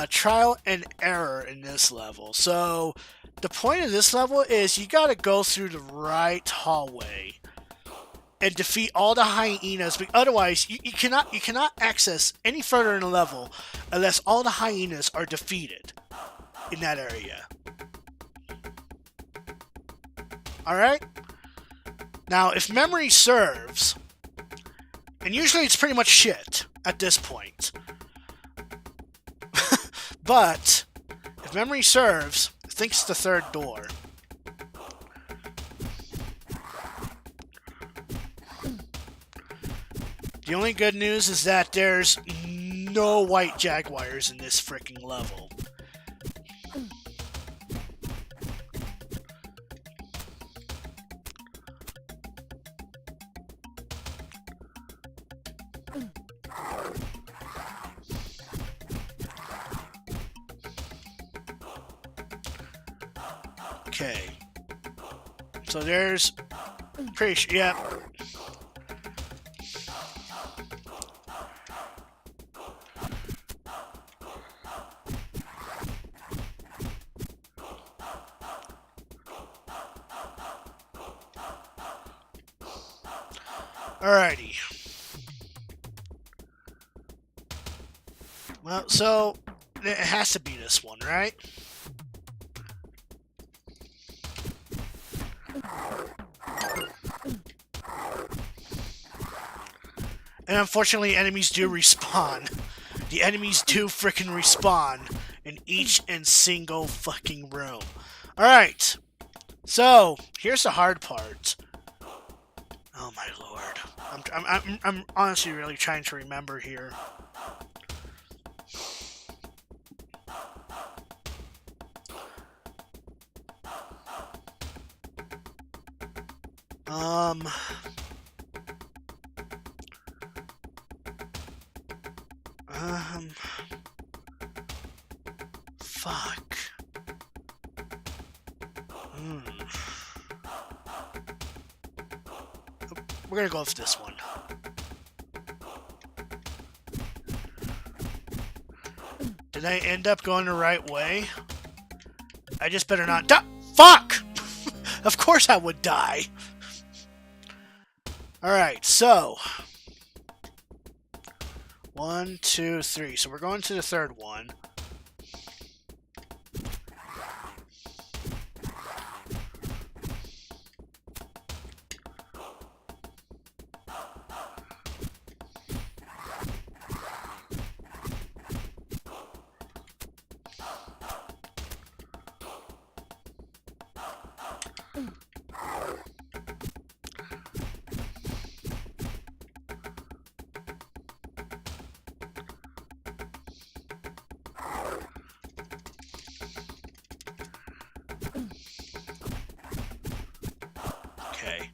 Trial and error in this level. So the point of this level is you gotta go through the right hallway and defeat all the hyenas. But otherwise, you cannot access any further in the level unless all the hyenas are defeated in that area. All right. Now, if memory serves. And usually it's pretty much shit at this point. But, if memory serves, I think it's the 3rd door. The only good news is that there's no white jaguars in this freaking level. Okay. So there's... Pretty sure... Yeah. Alrighty. Well, so it has to be this one, right? And unfortunately, enemies do respawn. The enemies do frickin' respawn in each and single fucking room. Alright. So, here's the hard part. Oh my lord. I'm honestly really trying to remember here. Fuck. We're gonna go with this one. Did I end up going the right way? I just better not die. Fuck! Of course I would die. Alright, so. 1, 2, 3. So we're going to the third one. Okay.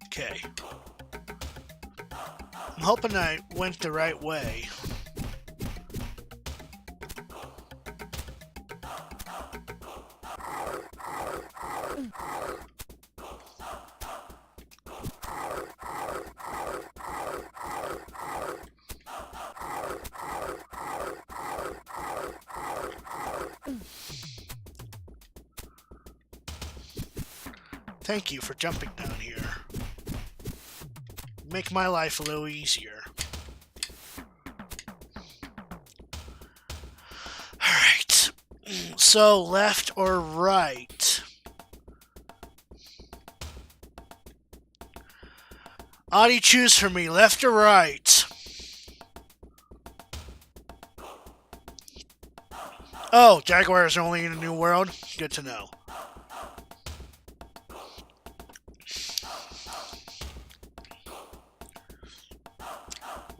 Okay. I'm hoping I went the right way. Thank you for jumping down here. Make my life a little easier. Alright. So, left or right? Audie, choose for me, left or right? Oh, Jaguars are only in a new world? Good to know.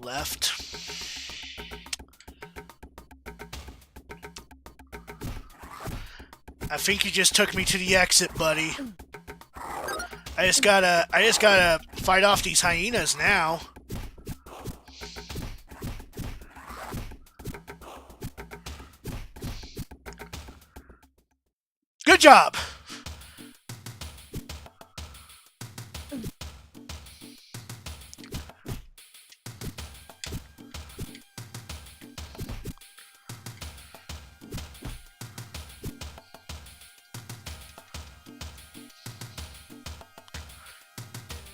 Left. I think you just took me to the exit, buddy. I just gotta fight off these hyenas now. Good job!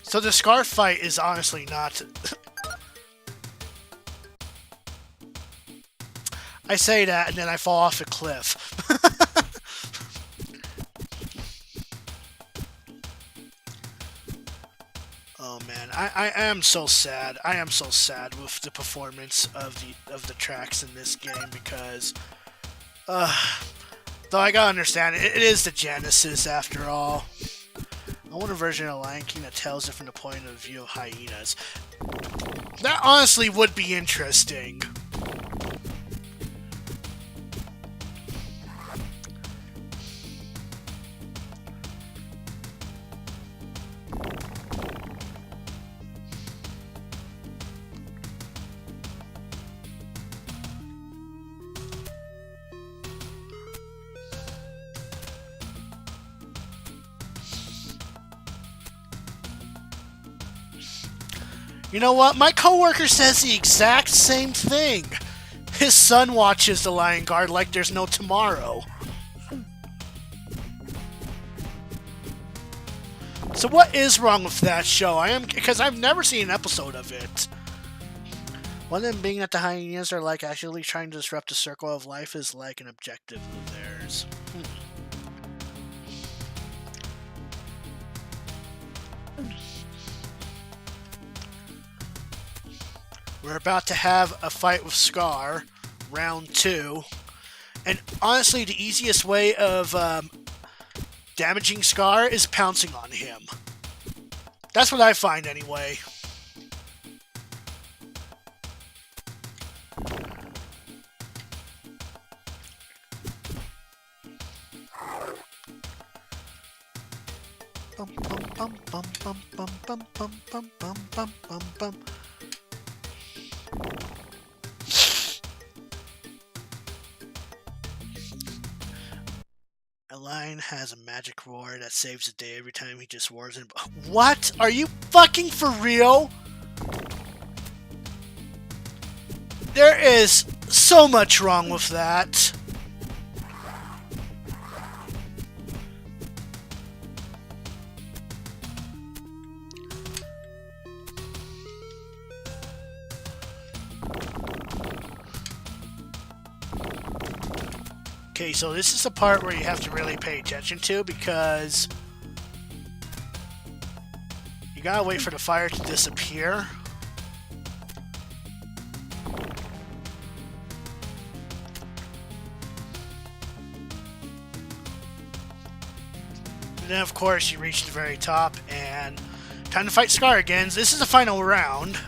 So the scarf fight is honestly not... I say that and then I fall off a cliff. Oh man, I am so sad. I am so sad with the performance of the tracks in this game because... though I gotta understand, it is the Genesis after all. I want a version of Lion King that tells it from the point of view of hyenas. That honestly would be interesting. You know what? My coworker says the exact same thing. His son watches The Lion Guard like there's no tomorrow. So what is wrong with that show? Because I've never seen an episode of it. One of them being that the hyenas are like actually trying to disrupt the circle of life is like an objective of theirs. We're about to have a fight with Scar, round 2. And honestly, the easiest way of damaging Scar is pouncing on him. That's what I find anyway. Bum bum bum bum bum bum bum bum bum bum bum bum. A lion has a magic roar that saves the day every time he just roars in. What? Are you fucking for real? There is so much wrong with that. Okay, so this is the part where you have to really pay attention to because you gotta wait for the fire to disappear. And then, of course, you reach the very top and time to fight Scar again. This is the final round.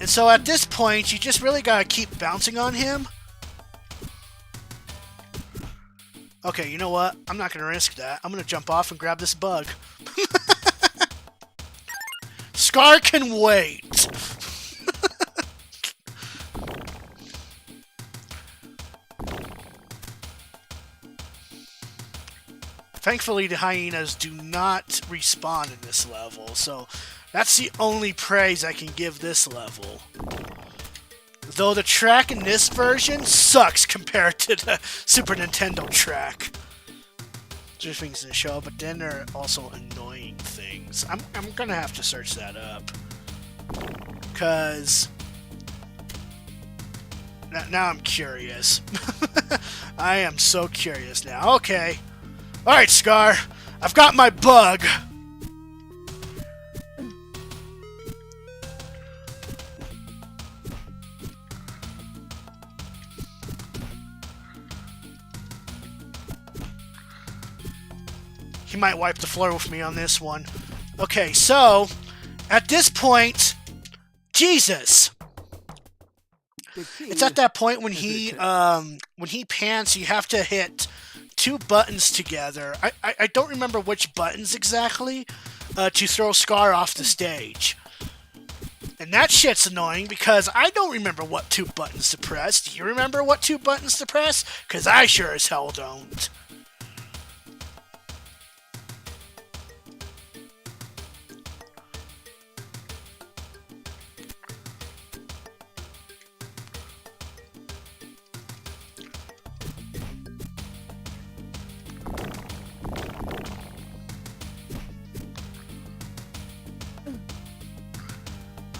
And so at this point, you just really gotta keep bouncing on him. Okay, you know what? I'm not going to risk that. I'm going to jump off and grab this bug. Scar can wait. Thankfully, the hyenas do not respawn in this level, so that's the only praise I can give this level. Though the track in this version sucks compared to the Super Nintendo track. There's things to show, but then there are also annoying things. I'm gonna have to search that up. Because now I'm curious. I am so curious now. Okay. Alright, Scar. I've got my bug. He might wipe the floor with me on this one. Okay, so at this point, Jesus. It's at that point when he pants, you have to hit 2 buttons together. I don't remember which buttons exactly to throw Scar off the stage. And that shit's annoying because I don't remember what 2 buttons to press. Do you remember what 2 buttons to press? Because I sure as hell don't.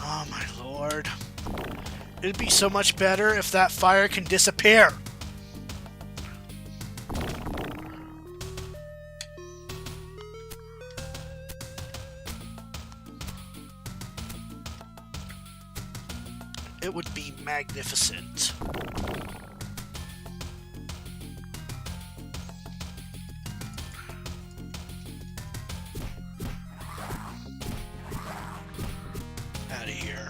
Oh my lord. It'd be so much better if that fire can disappear. It would be magnificent. Out of here.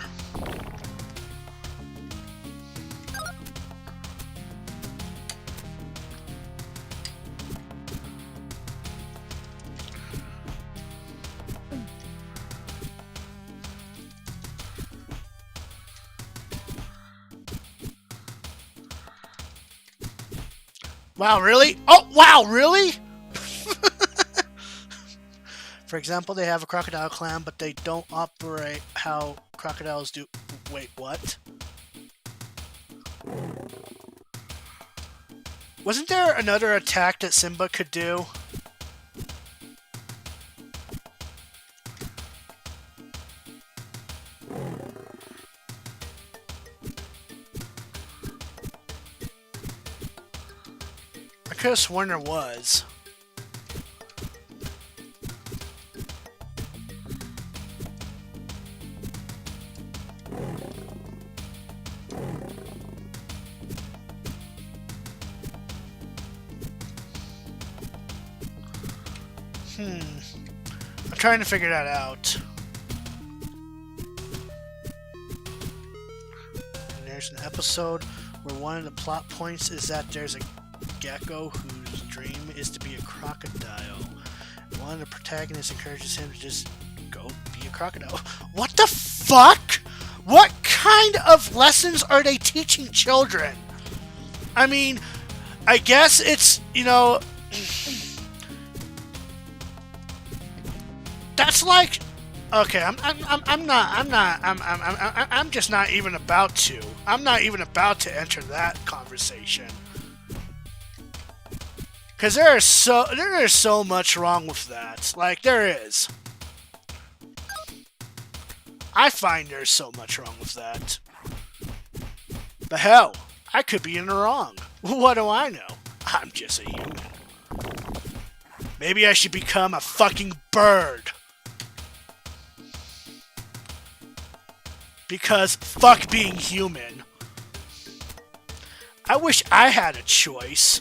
Wow, really? Oh, wow, really? For example, they have a crocodile clan, but they don't operate how crocodiles do. Wait, what? Wasn't there another attack that Simba could do? I could have sworn there was. I'm trying to figure that out. And there's an episode where one of the plot points is that there's a gecko whose dream is to be a crocodile. One of the protagonists encourages him to just go be a crocodile. What the fuck? What kind of lessons are they teaching children? I mean, I guess it's, you know, that's like, okay, I'm just not even about to. I'm not even about to enter that conversation. Cause there is so much wrong with that. Like, there is. I find there's so much wrong with that. But hell, I could be in the wrong. What do I know? I'm just a human. Maybe I should become a fucking bird. Because fuck being human. I wish I had a choice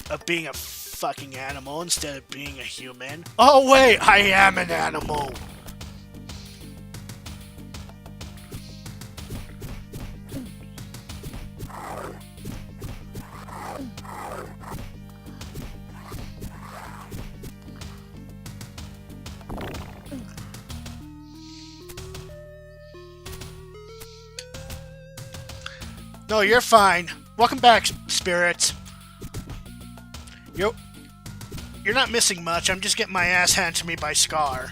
of being a fucking animal instead of being a human. Oh wait, I am an animal. No, you're fine. Welcome back, Spirit. You're not missing much. I'm just getting my ass handed to me by Scar.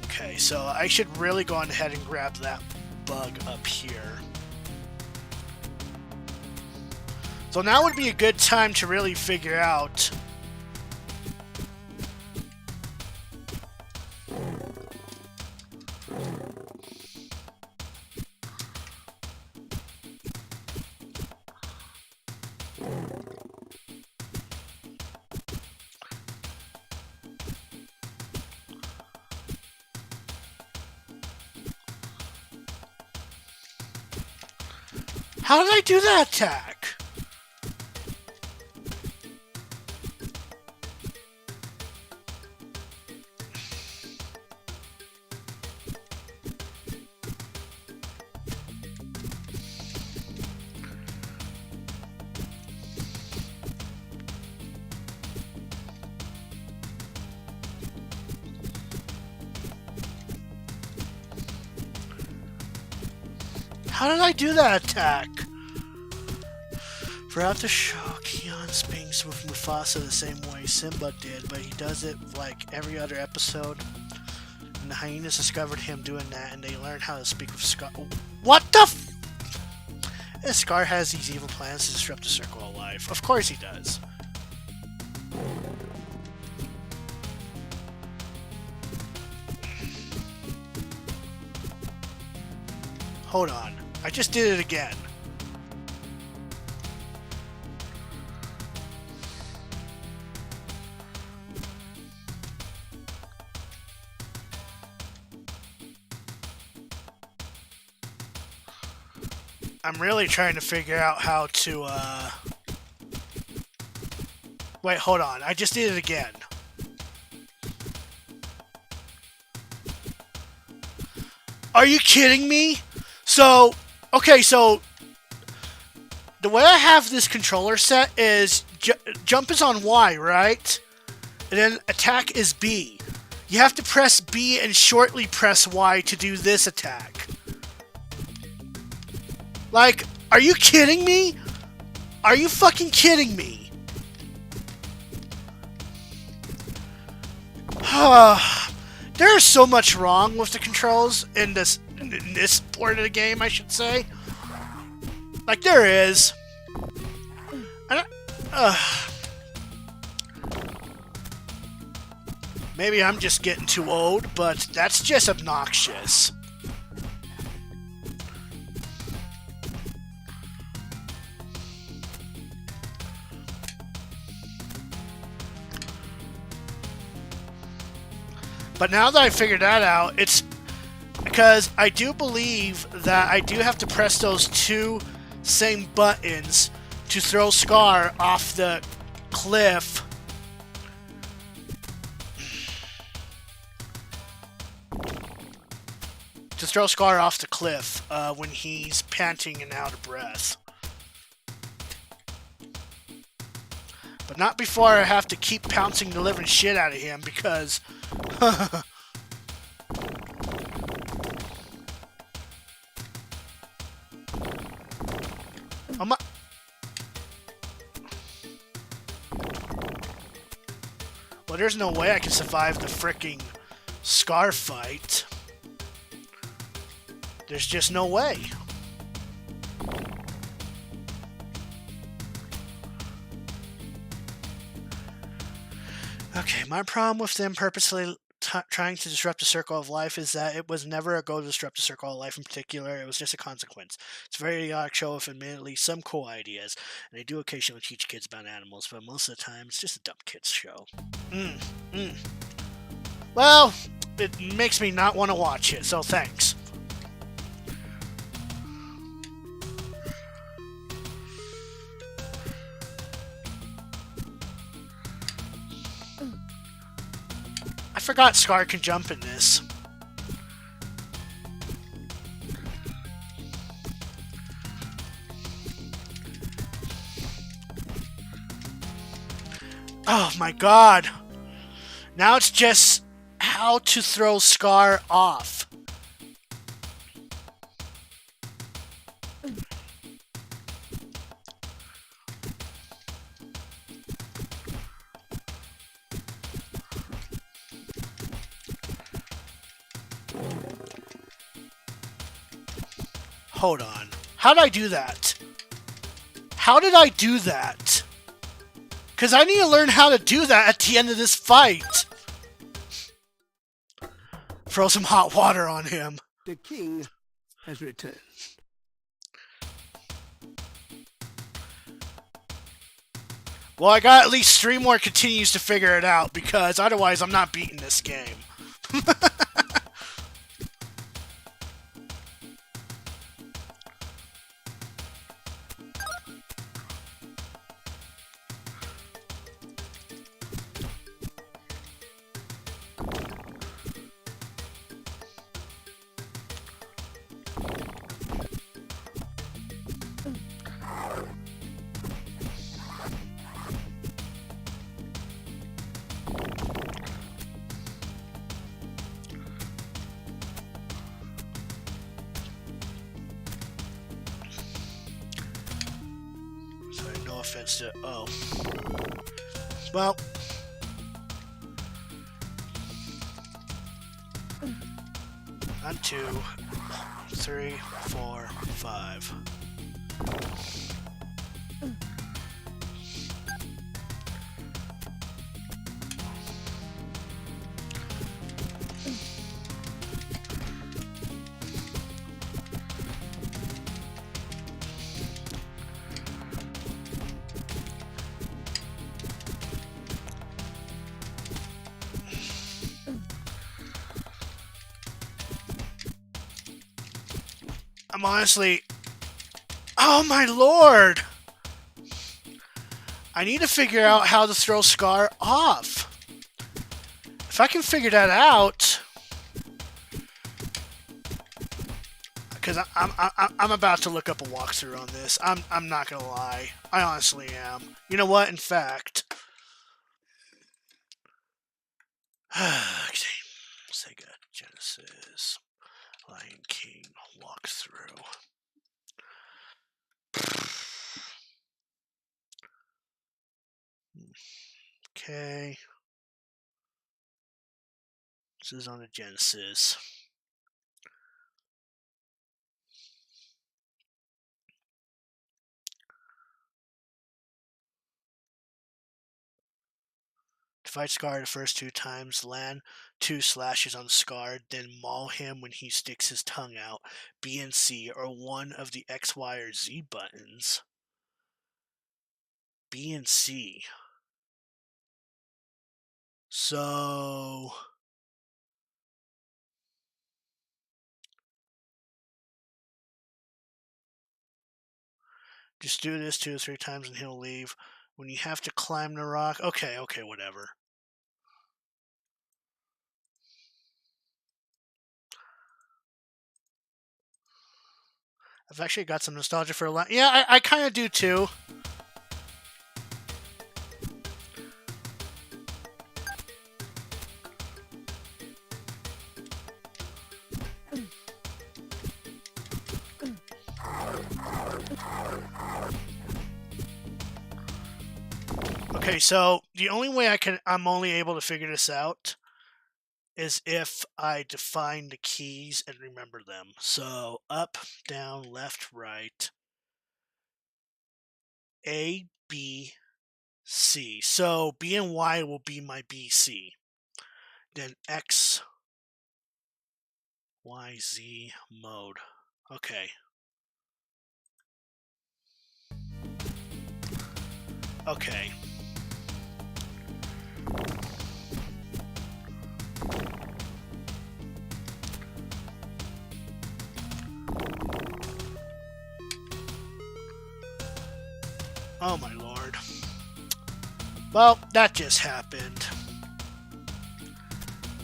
Okay, so I should really go on ahead and grab that bug up here. So now would be a good time to really figure out how did I do that attack? How did I do that attack? Throughout the show, Keon speaks with Mufasa the same way Simba did, but he does it like every other episode. And the hyenas discovered him doing that, and they learned how to speak with Scar. What the f? And Scar has these evil plans to disrupt the circle of life. Of course he does. Hold on. I just did it again. I'm really trying to figure out how to, Wait, hold on. I just did it again. Are you kidding me? So, okay, so the way I have this controller set is jump is on Y, right? And then attack is B. You have to press B and shortly press Y to do this attack. Like, are you kidding me? Are you fucking kidding me? There's so much wrong with the controls in this part of the game, I should say. Like, there is. Maybe I'm just getting too old, but that's just obnoxious. But now that I figured that out, it's because I do believe that I do have to press those two same buttons to throw Scar off the cliff. To throw Scar off the cliff when he's panting and out of breath. But not before I have to keep pouncing the living shit out of him because... Oh my... Well, there's no way I can survive the fricking Scar fight. There's just no way. Okay, my problem with them purposely trying to disrupt the circle of life is that it was never a goal to disrupt the circle of life in particular. It was just a consequence. It's a very idiotic show with admittedly some cool ideas, and they do occasionally teach kids about animals, but most of the time it's just a dumb kids show. Well, it makes me not want to watch it, so thanks. I forgot Scar can jump in this. Oh my god. Now it's just how to throw Scar off. Hold on. How did I do that? How did I do that? Because I need to learn how to do that at the end of this fight. Throw some hot water on him.
The king has returned.
Well, I got at least 3 more continues to figure it out, because otherwise I'm not beating this game. No offense to... Oh. Well. 1, 2, 3, 4, 5. I'm honestly... Oh my lord! I need to figure out how to throw Scar off. If I can figure that out... Because I'm about to look up a walkthrough on this. I'm not gonna lie. I honestly am. You know what? In fact... Sega Genesis... Lion King walkthrough. Okay. This is on the Genesis. To fight Scar the first 2 times, land 2 slashes on Scar, then maul him when he sticks his tongue out. B and C are one of the X, Y, or Z buttons. B and C. So... just do this 2 or 3 times and he'll leave. When you have to climb the rock... Okay, whatever. I've actually got some nostalgia for a lot. Yeah, I kind of do too. Okay, so the only way I'm only able to figure this out is if I define the keys and remember them. So up, down, left, right, A, B, C. So B and Y will be my BC. Then X, Y, Z mode. Okay. Okay. Oh my lord. Well, that just happened.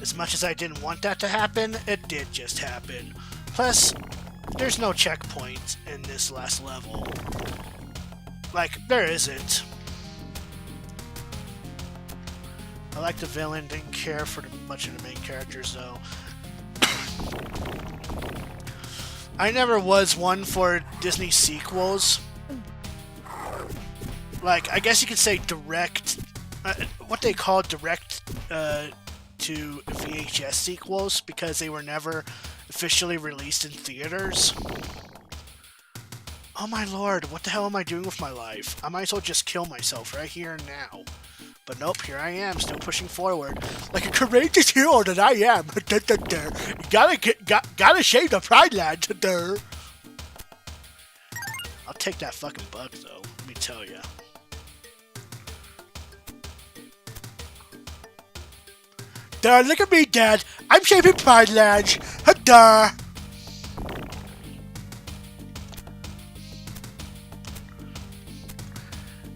As much as I didn't want that to happen, it did just happen. Plus, there's no checkpoint in this last level. Like, there isn't. I like the villain, didn't care for much of the main characters though. I never was one for Disney sequels. Like, I guess you could say direct, what they call direct to VHS sequels, because they were never officially released in theaters. Oh my lord, what the hell am I doing with my life? I might as well just kill myself right here and now. But nope, here I am, still pushing forward. Like a courageous hero that I am. Gotta shave the Pride Land. I'll take that fucking bug though, let me tell ya. Duh, look at me, Dad. I'm shaving Pride Land. Duh.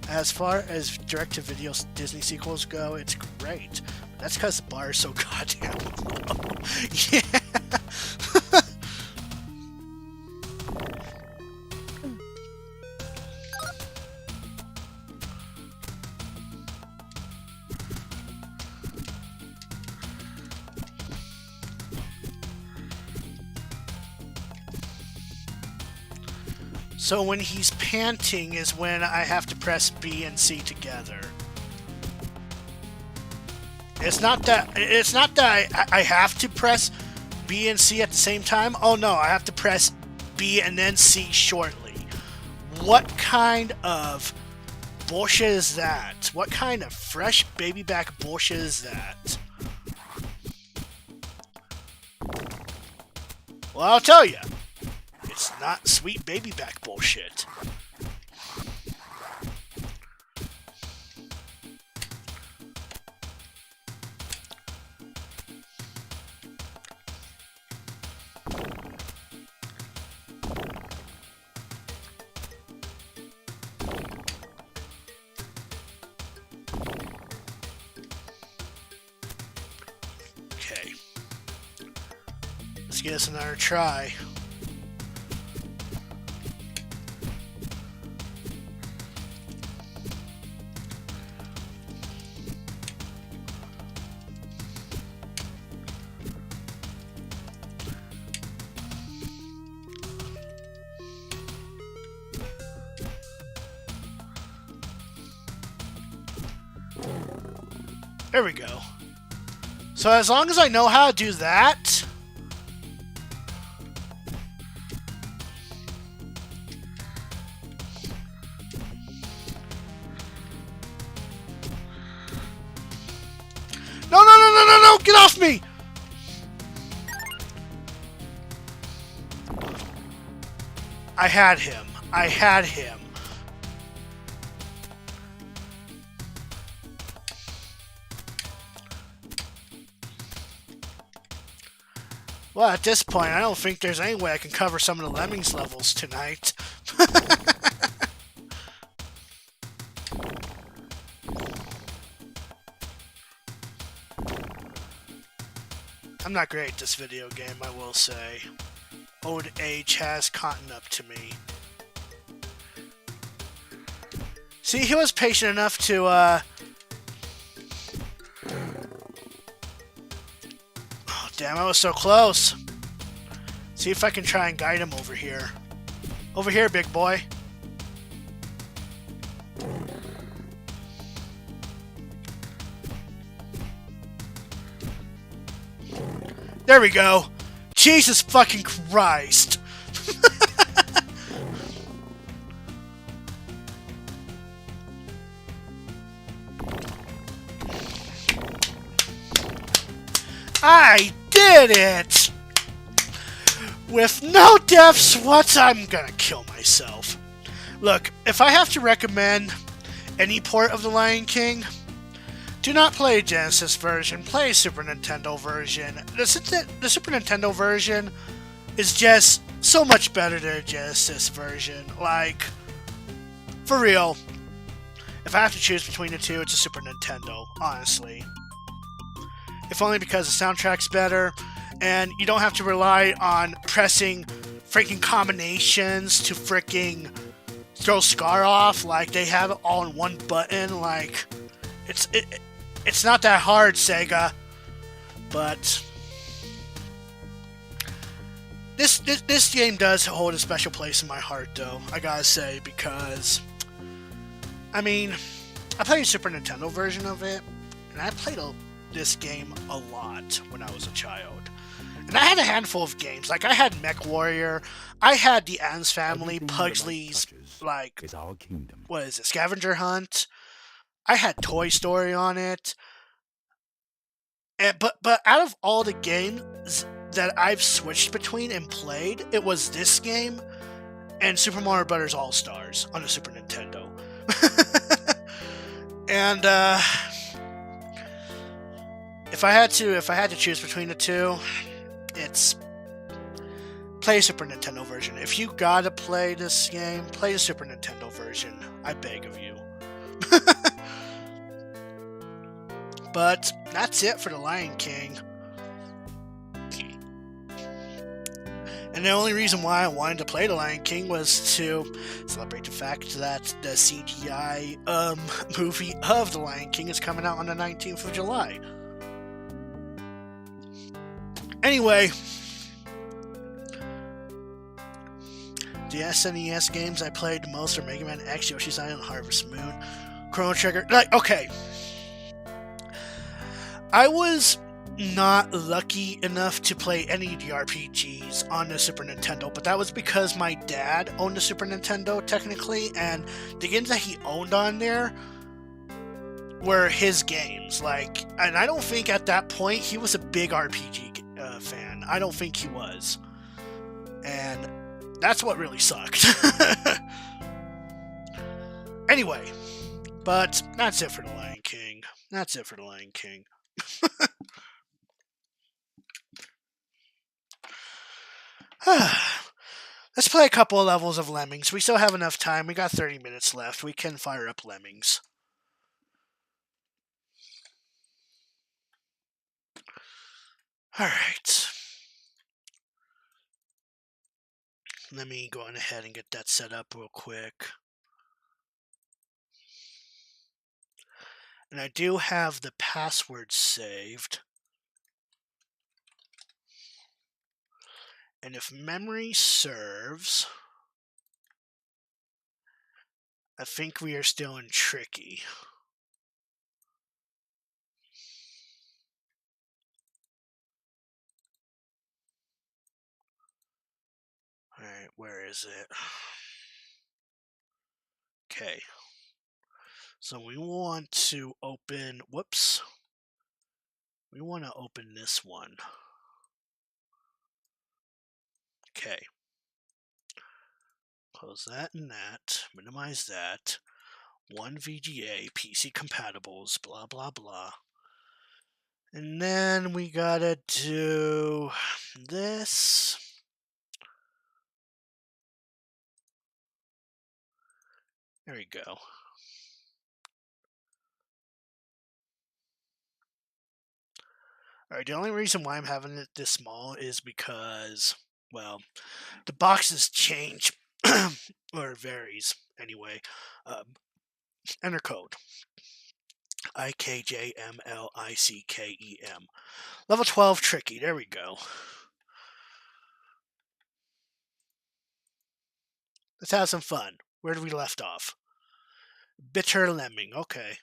As far as direct-to-video Disney sequels go, it's great. But that's because the bar is so goddamn low. Yeah. So when he's panting is when I have to press B and C together. It's not that I have to press B and C at the same time. Oh no, I have to press B and then C shortly. What kind of bullshit is that? What kind of fresh baby back bullshit is that? Well, I'll tell you. It's not sweet baby back bullshit. Okay. Let's give this another try. There we go. So as long as I know how to do that... No, no, no, no, no, no! Get off me! I had him. I had him. Well, at this point, I don't think there's any way I can cover some of the Lemmings levels tonight. I'm not great at this video game, I will say. Old age has caught up to me. See, he was patient enough to, Oh, damn, I was so close. See if I can try and guide him over here. Over here, big boy. There we go. Jesus fucking Christ. I did it! With no deaths, what? I'm gonna kill myself. Look, if I have to recommend any port of The Lion King, do not play a Genesis version, play a Super Nintendo version. The Super Nintendo version is just so much better than a Genesis version. Like, for real, if I have to choose between the two, it's a Super Nintendo, honestly. If only because the soundtrack's better, and you don't have to rely on pressing freaking combinations to freaking throw Scar off, like they have it all in one button. Like, it's not that hard, Sega. But this game does hold a special place in my heart, though, I gotta say, because I mean, I played a Super Nintendo version of it, and I played this game a lot when I was a child. And I had a handful of games. Like, I had Mech Warrior, I had the Addams Family, Pugsley's, like,
is our kingdom.
What is it, Scavenger Hunt. I had Toy Story on it. And, but out of all the games that I've switched between and played, it was this game and Super Mario Bros. All-Stars on the Super Nintendo. And if I had to choose between the two, it's play a Super Nintendo version. If you gotta play this game, play the Super Nintendo version. I beg of you. But that's it for The Lion King. And the only reason why I wanted to play The Lion King was to celebrate the fact that the CGI movie of The Lion King is coming out on the 19th of July. Anyway, the SNES games I played the most are Mega Man X, Yoshi's Island, Harvest Moon, Chrono Trigger. Like, okay. I was not lucky enough to play any of the RPGs on the Super Nintendo, but that was because my dad owned the Super Nintendo, technically, and the games that he owned on there were his games. Like, and I don't think at that point he was a big RPG fan. I don't think he was. And that's what really sucked. Anyway, but that's it for The Lion King. That's it for The Lion King. Let's play a couple of levels of Lemmings. We still have enough time. We got 30 minutes left. We can fire up Lemmings. Alright. Let me go on ahead and get that set up real quick. And I do have the password saved. And if memory serves, I think we are still in Tricky. where is it? Okay. So we want to open, whoops. We want to open this one. Okay. Close that and that. Minimize that. One VGA, PC compatibles, blah, blah, blah. And then we gotta do this. There we go. Alright, the only reason why I'm having it this small is because, well, the boxes change, or varies anyway. Enter code. IKJMLICKEM. Level 12 tricky, there we go. Let's have some fun. Where did we left off? Bitter Lemming, okay.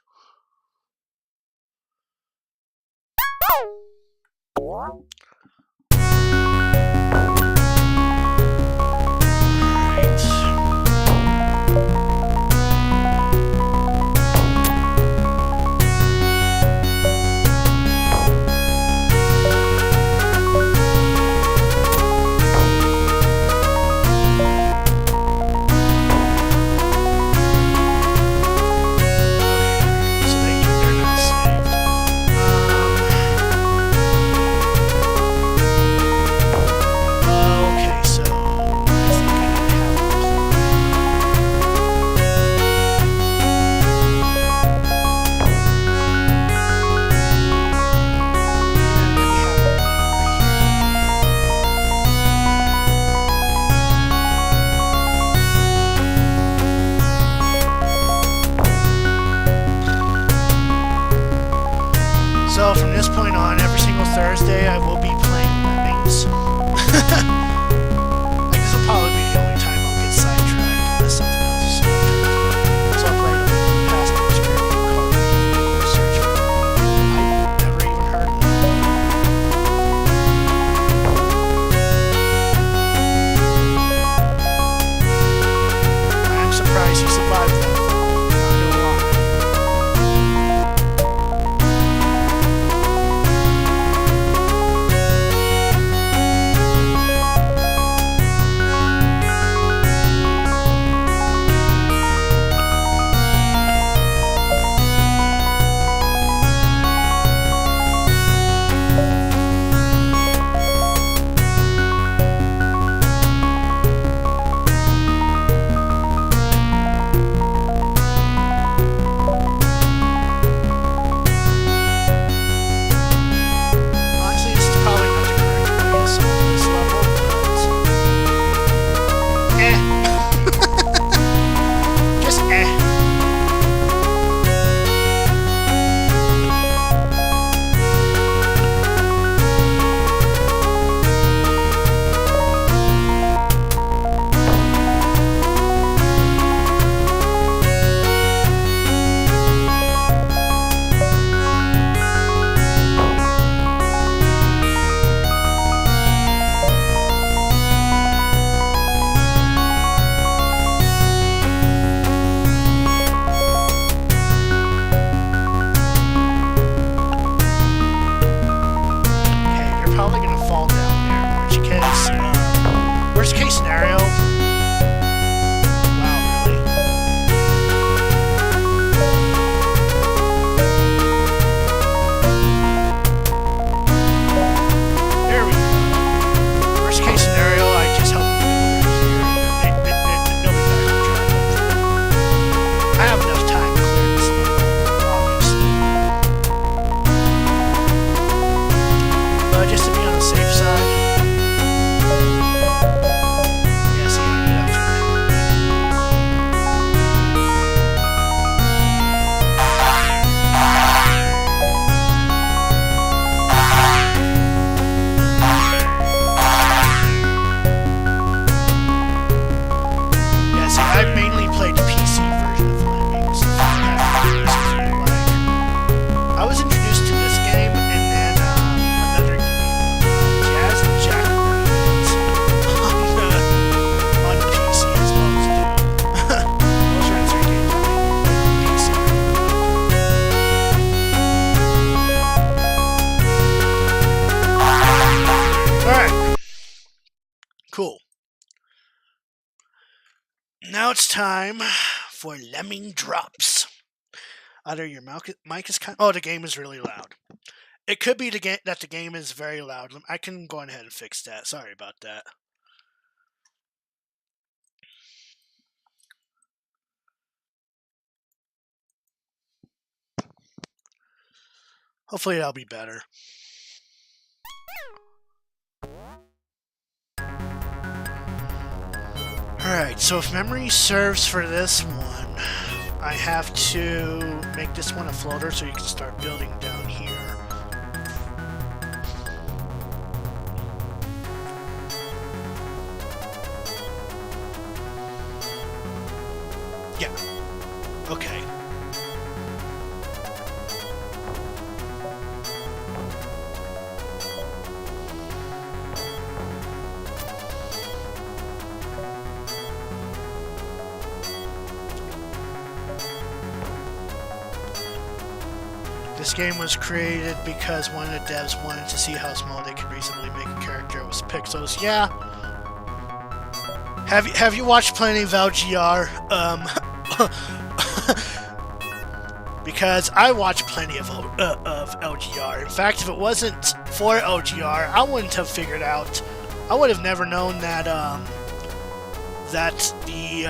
So from this point on, every single Thursday, I will be playing Lemmings. Like, this will probably be the only time I'll get sidetracked unless something else is sidetracked. So I played a past experience called Research. I've never even heard of that. I'm surprised he survived that. Now it's time for Lemming Drops. Either your mic is kind. Oh, the game is really loud. It could be that the game is very loud. I can go ahead and fix that. Sorry about that. Hopefully that'll be better. Alright, so if memory serves for this one, I have to make this one a floater so you can start building down here. Yeah. Okay. This game was created because one of the devs wanted to see how small they could reasonably make a character with pixels. Yeah. Have you watched plenty of LGR? Because I watch plenty of LGR. In fact, if it wasn't for LGR, I wouldn't have figured out. I would have never known that that the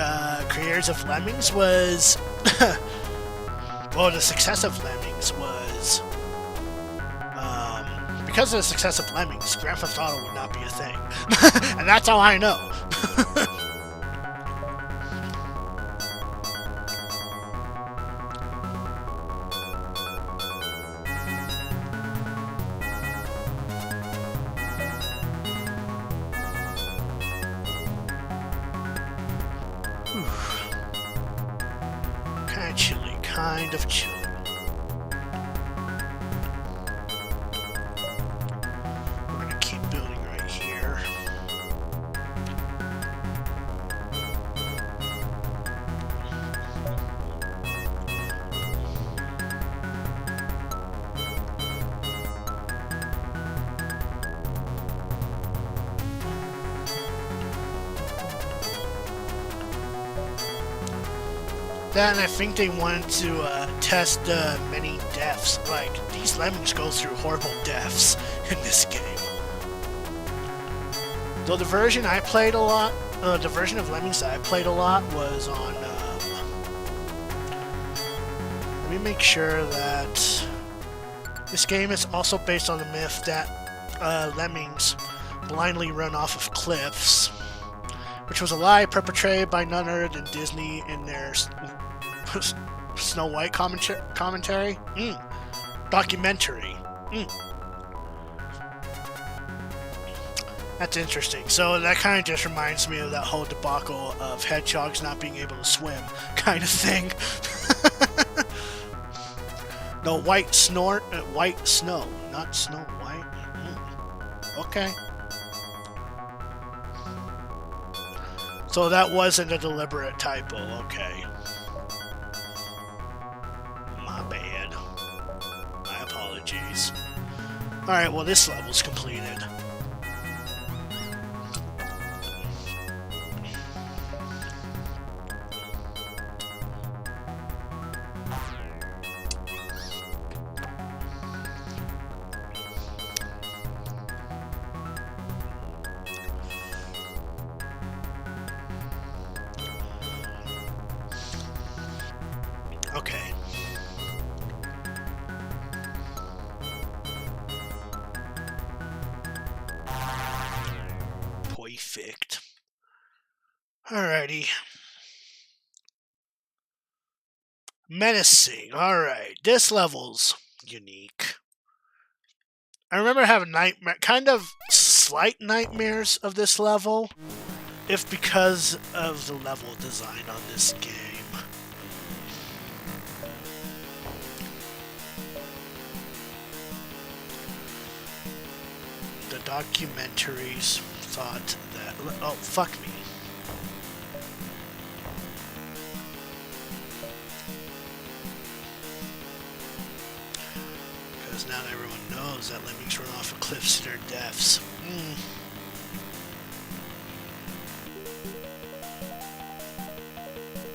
creators of Lemmings was. Well, the success of Lemmings was because of the success of Lemmings, Grand Theft Auto would not be a thing, and that's how I know. Kind of chilly. We're gonna keep building right here. That, and I think they wanted to test many deaths. Like, these Lemmings go through horrible deaths in this game. Though the version I played a lot, the version of Lemmings that I played a lot was on, let me make sure that this game is also based on the myth that Lemmings blindly run off of cliffs, which was a lie perpetrated by none other than Disney in their Snow White commentary? Documentary. That's interesting. So that kind of just reminds me of that whole debacle of hedgehogs not being able to swim kind of thing. No, white snow, not Snow White. Okay. So that wasn't a deliberate typo, okay. My bad. My apologies. Alright, well this level's completed. Okay. Perfect. Alrighty. Menacing. Alright. This level's unique. I remember having kind of slight nightmares of this level, if because of the level design on this game. The documentaries thought that... Oh, fuck me. Because now everyone knows that lemmings run off of cliffs to their deaths.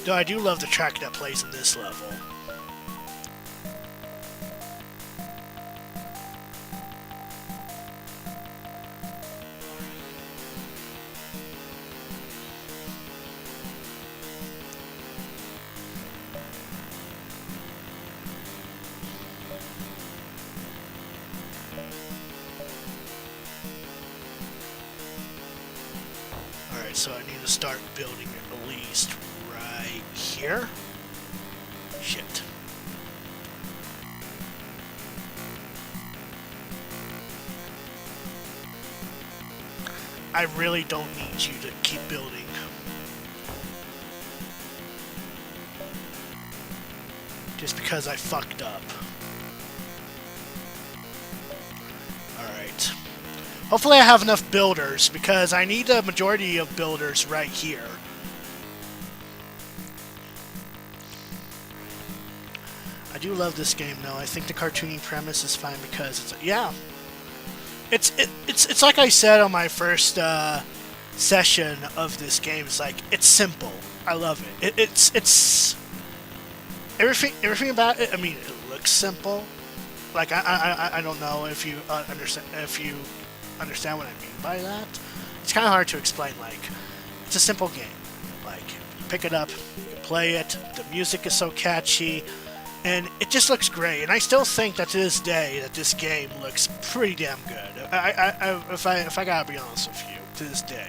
Though I do love the track that plays in this level. Alright, so I need to start building at least right here. Shit. I really don't need you to keep building. Just because I fucked up. Alright. Hopefully I have enough builders, because I need a majority of builders right here. I do love this game, though. I think the cartoony premise is fine because it's... Yeah. It's like I said on my first session of this game. It's like, it's simple. I love it. It's... Everything about it, I mean, it looks simple. Like, I don't know if you understand what I mean by that. It's kind of hard to explain. Like, it's a simple game. Like, you pick it up, you play it, the music is so catchy, and it just looks great. And I still think that to this day that this game looks pretty damn good. If I gotta be honest with you, to this day.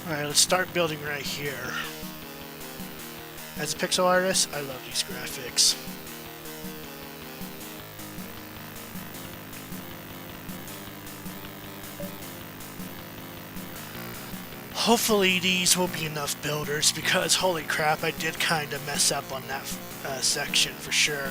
Alright, let's start building right here. As a pixel artist, I love these graphics. Hopefully these will be enough builders, because holy crap, I did kind of mess up on that section for sure.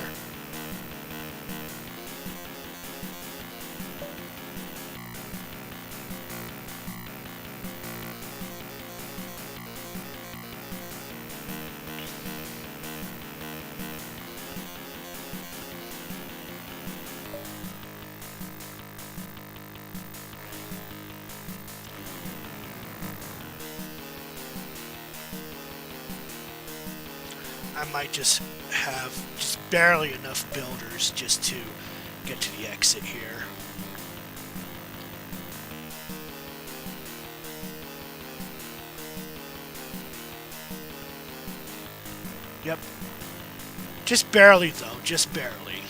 I might just have just barely enough builders just to get to the exit here. Yep. Just barely though, just barely.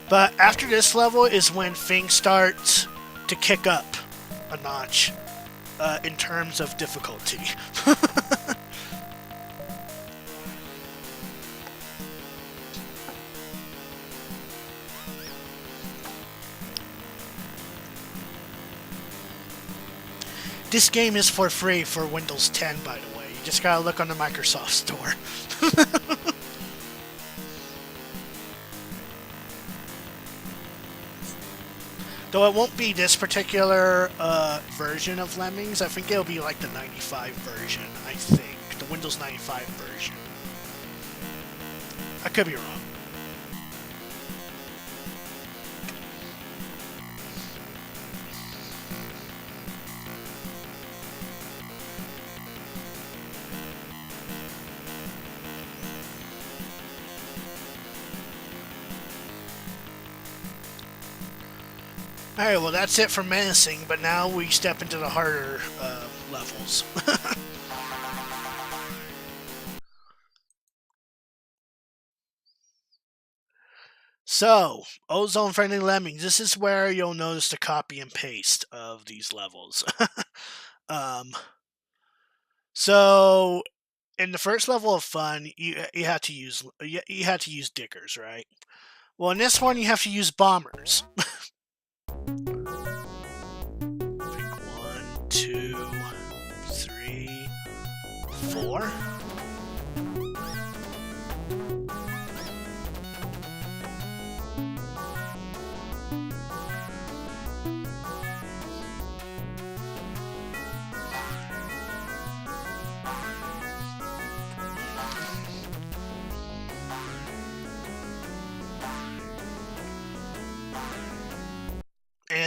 But after this level is when things start to kick up a notch. In terms of difficulty. This game is for free for Windows 10, by the way. You just gotta look on the Microsoft Store. Though it won't be this particular version of Lemmings. I think it'll be like the 95 version, I think. The Windows 95 version. I could be wrong. Alright, well that's it for menacing, but now we step into the harder levels. So, ozone-friendly Lemmings. This is where you'll notice the copy and paste of these levels. So, in the first level of fun, you had to use diggers, right? Well, in this one, you have to use bombers. 1, 2, 3, 4.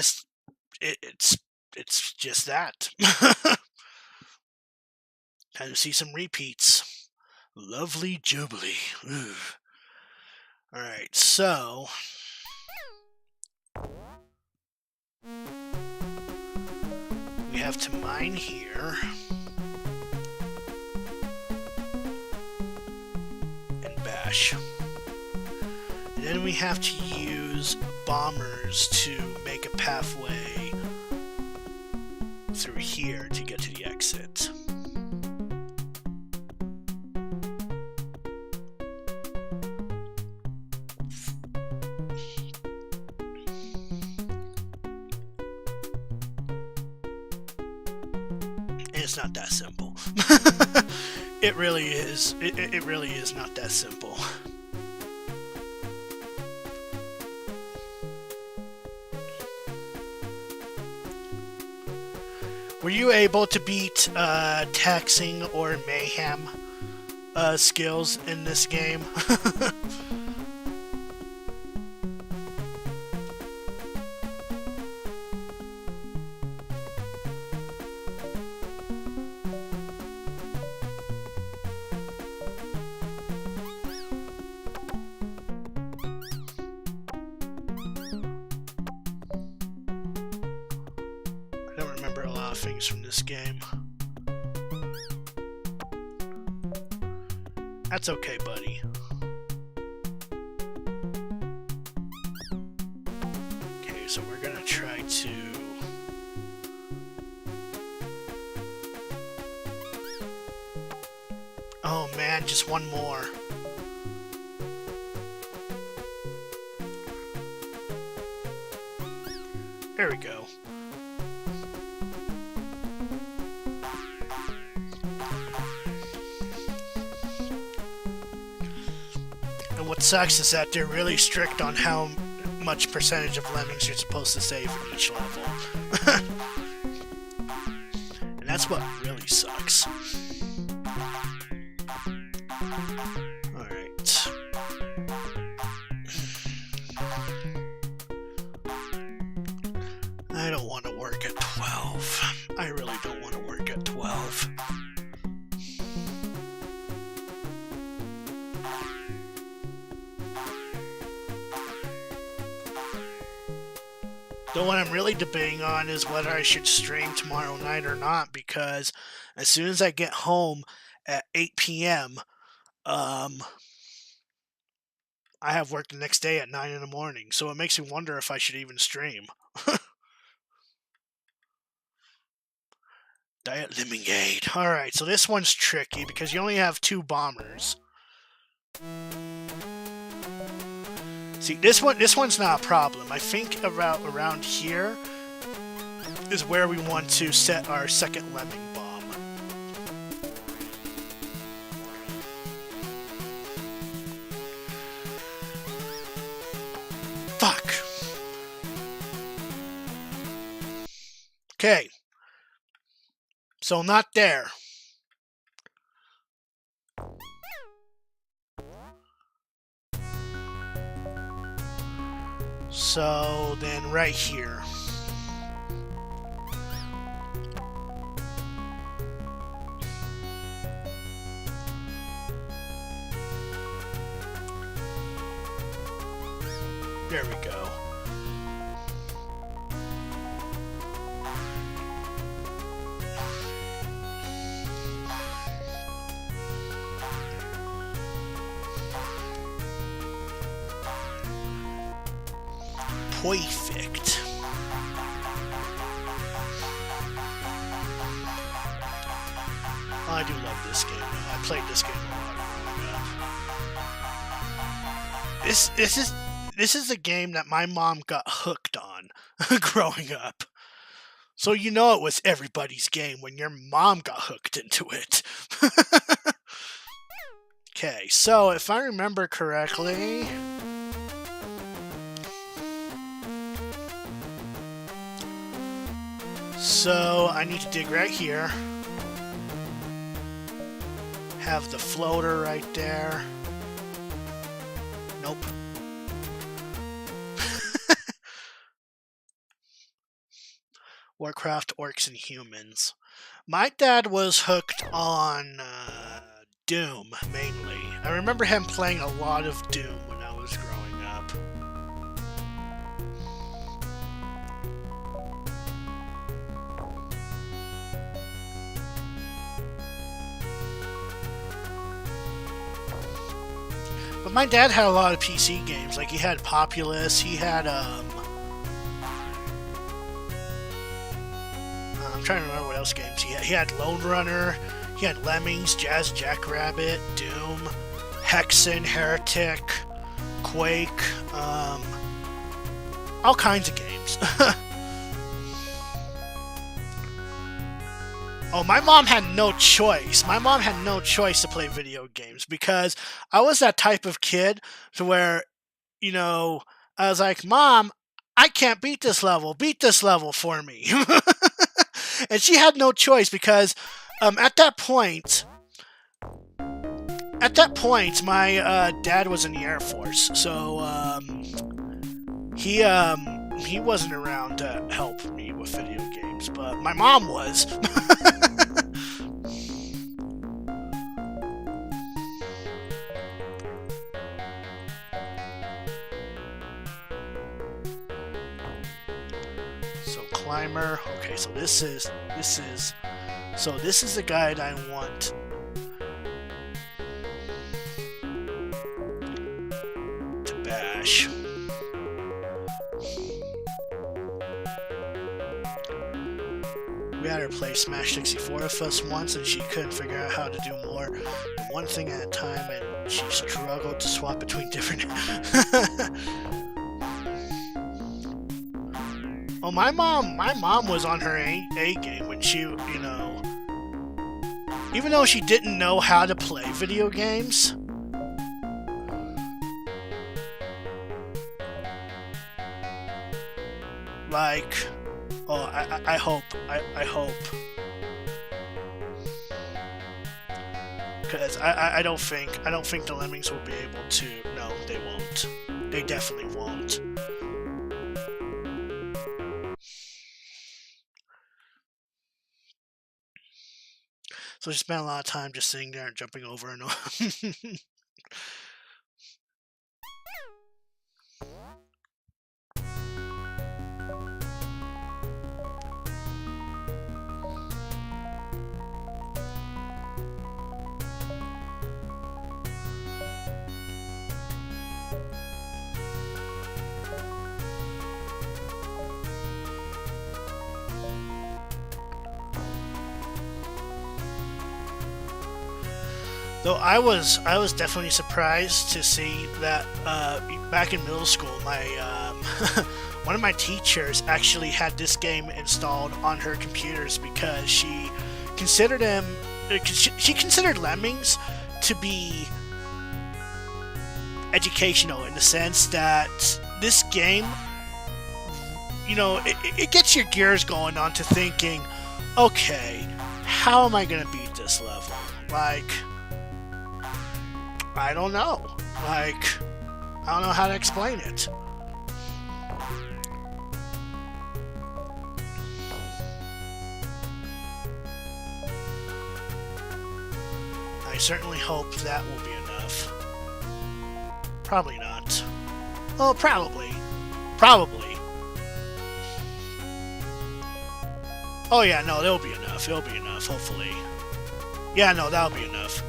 honest, it's just that. Time to see some repeats. Lovely Jubilee. Ooh. Alright, so we have to mine here. And bash. And then we have to use bombers to make a pathway through here to get to the exit. It's not that simple. It really is. It really is not that simple. Were you able to beat taxing or mayhem skills in this game? Things from this game. That's okay, buddy. Okay, so we're gonna try to... Oh man, just one more. There we go. What sucks is that they're really strict on how much percentage of lemmings you're supposed to save in each level. And that's what really sucks. Alright. I don't want to work at 12. I really don't want to work at 12. Though what I'm really debating on is whether I should stream tomorrow night or not, because as soon as I get home at 8 p.m., I have work the next day at 9 in the morning, so it makes me wonder if I should even stream. Diet Lemming. Alright, so this one's tricky because you only have 2 bombers. See, this one's not a problem. I think around here is where we want to set our second lemming bomb. Fuck. Okay. So not there. So then right here. There we go. Perfect. I do love this game. I played this game a lot growing up. This is a game that my mom got hooked on growing up. So you know it was everybody's game when your mom got hooked into it. Okay, so if I remember correctly... So I need to dig right here. Have the floater right there. Nope. Warcraft, Orcs, and Humans. My dad was hooked on Doom, mainly. I remember him playing a lot of Doom when I was growing up. But my dad had a lot of PC games. Like, he had Populous, he had, I'm trying to remember what else games he had. He had Lone Runner, he had Lemmings, Jazz Jackrabbit, Doom, Hexen, Heretic, Quake, all kinds of games. Oh, my mom had no choice. My mom had no choice to play video games because I was that type of kid to where, you know, I was like, Mom, I can't beat this level. Beat this level for me. And she had no choice because at that point, my dad was in the Air Force, so he wasn't around to help me with video games, but my mom was. So climber. Okay, so this is the guide I want. To bash. We had her play Smash 64 with us once, and she couldn't figure out how to do more than one thing at a time, and she struggled to swap between different... Oh, my mom was on her A game when she, you know... Even though she didn't know how to play video games... Like... Oh, I hope. Because I don't think the Lemmings will be able to. No, they won't. They definitely won't. So she spent a lot of time just sitting there and jumping over and over. Though I was definitely surprised to see that back in middle school, my one of my teachers actually had this game installed on her computers because she considered she considered Lemmings to be educational in the sense that this game, you know, it gets your gears going on to thinking, okay, how am I gonna beat this level? Like, I don't know. Like, I don't know how to explain it. I certainly hope that will be enough. Probably not. Oh, probably. Probably. Oh yeah, no, there'll be enough. It'll be enough, hopefully. Yeah, no, that'll be enough.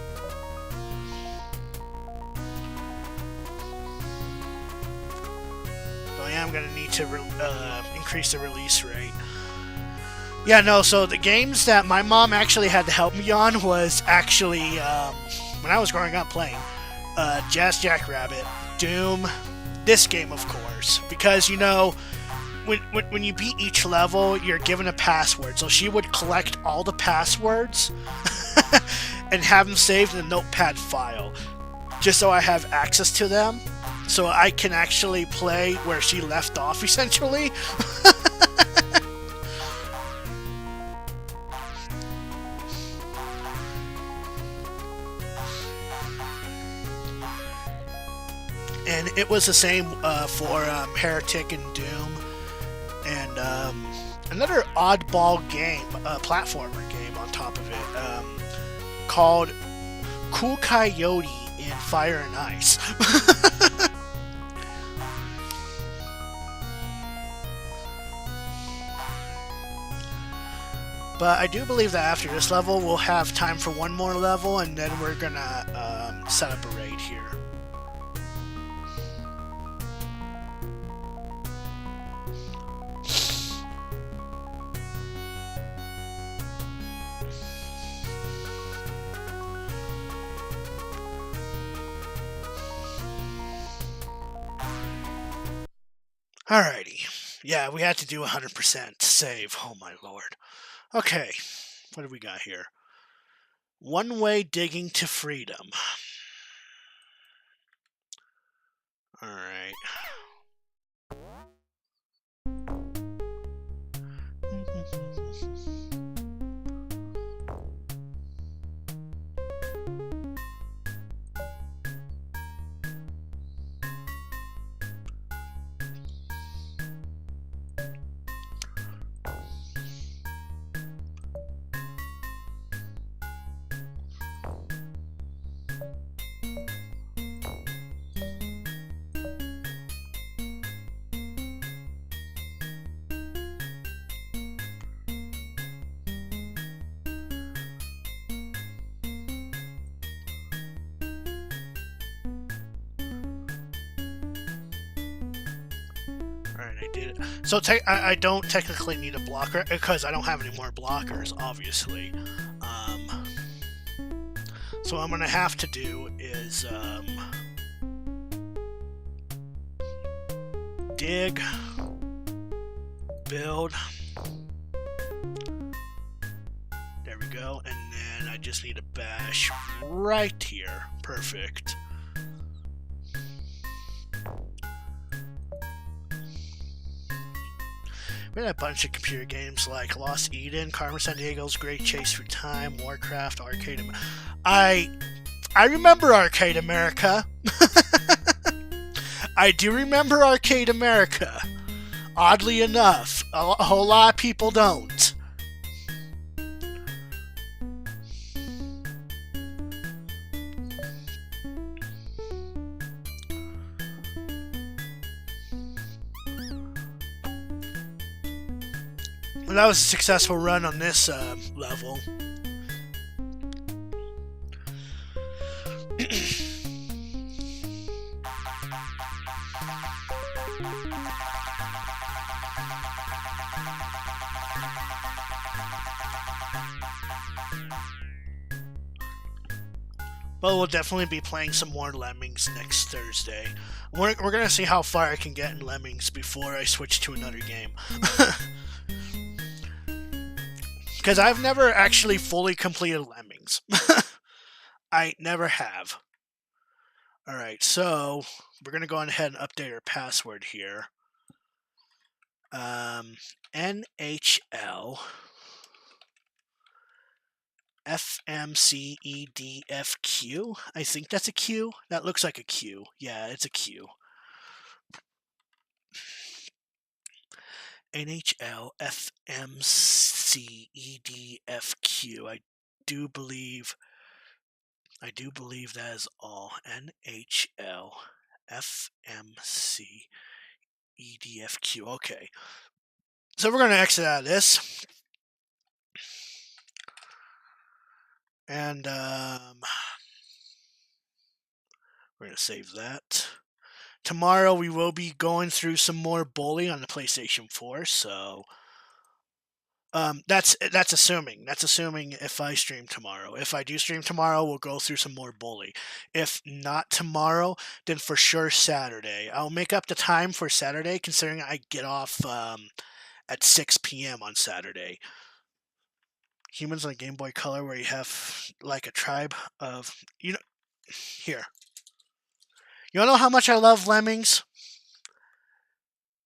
I'm going to need to increase the release rate. Yeah, no, so the games that my mom actually had to help me on was actually, when I was growing up playing, Jazz Jackrabbit, Doom, this game, of course, because, you know, when you beat each level, you're given a password, so she would collect all the passwords and have them saved in a notepad file, just so I have access to them. So I can actually play where she left off, essentially. And it was the same for Heretic and Doom. and another oddball game, platformer game on top of it, called Cool Coyote in Fire and Ice. But I do believe that after this level, we'll have time for one more level, and then we're gonna set up a raid here. Alrighty. Yeah, we had to do 100% save. Oh my lord. Okay, what do we got here? One-way digging to freedom. Alright. Alright, I did it. So I don't technically need a blocker because I don't have any more blockers, obviously. So what I'm gonna have to do is dig, build. There we go, and then I just need a bash right here. Perfect. We had a bunch of computer games like Lost Eden, Carmen Sandiego's Great Chase Through Time, Warcraft, Arcade. I remember Arcade America. I do remember Arcade America. Oddly enough, a whole lot of people don't. Well, that was a successful run on this level. But we'll definitely be playing some more Lemmings next Thursday. We're going to see how far I can get in Lemmings before I switch to another game. Because I've never actually fully completed Lemmings. I never have. Alright, so we're going to go ahead and update our password here. NHL FMCEDFQ. I think that's a Q. That looks like a Q. Yeah, it's a Q. NHL FMCEDFQ. I do believe that is all. NHL FMCEDFQ. Okay. So we're going to exit out of this. And we're going to save that. Tomorrow we will be going through some more Bully on the PlayStation 4, so that's assuming. That's assuming if I stream tomorrow. If I do stream tomorrow, we'll go through some more Bully. If not tomorrow, then for sure Saturday. I'll make up the time for Saturday, considering I get off at 6 p.m. on Saturday. Humans on Game Boy Color, where you have like a tribe of here. You wanna know how much I love Lemmings?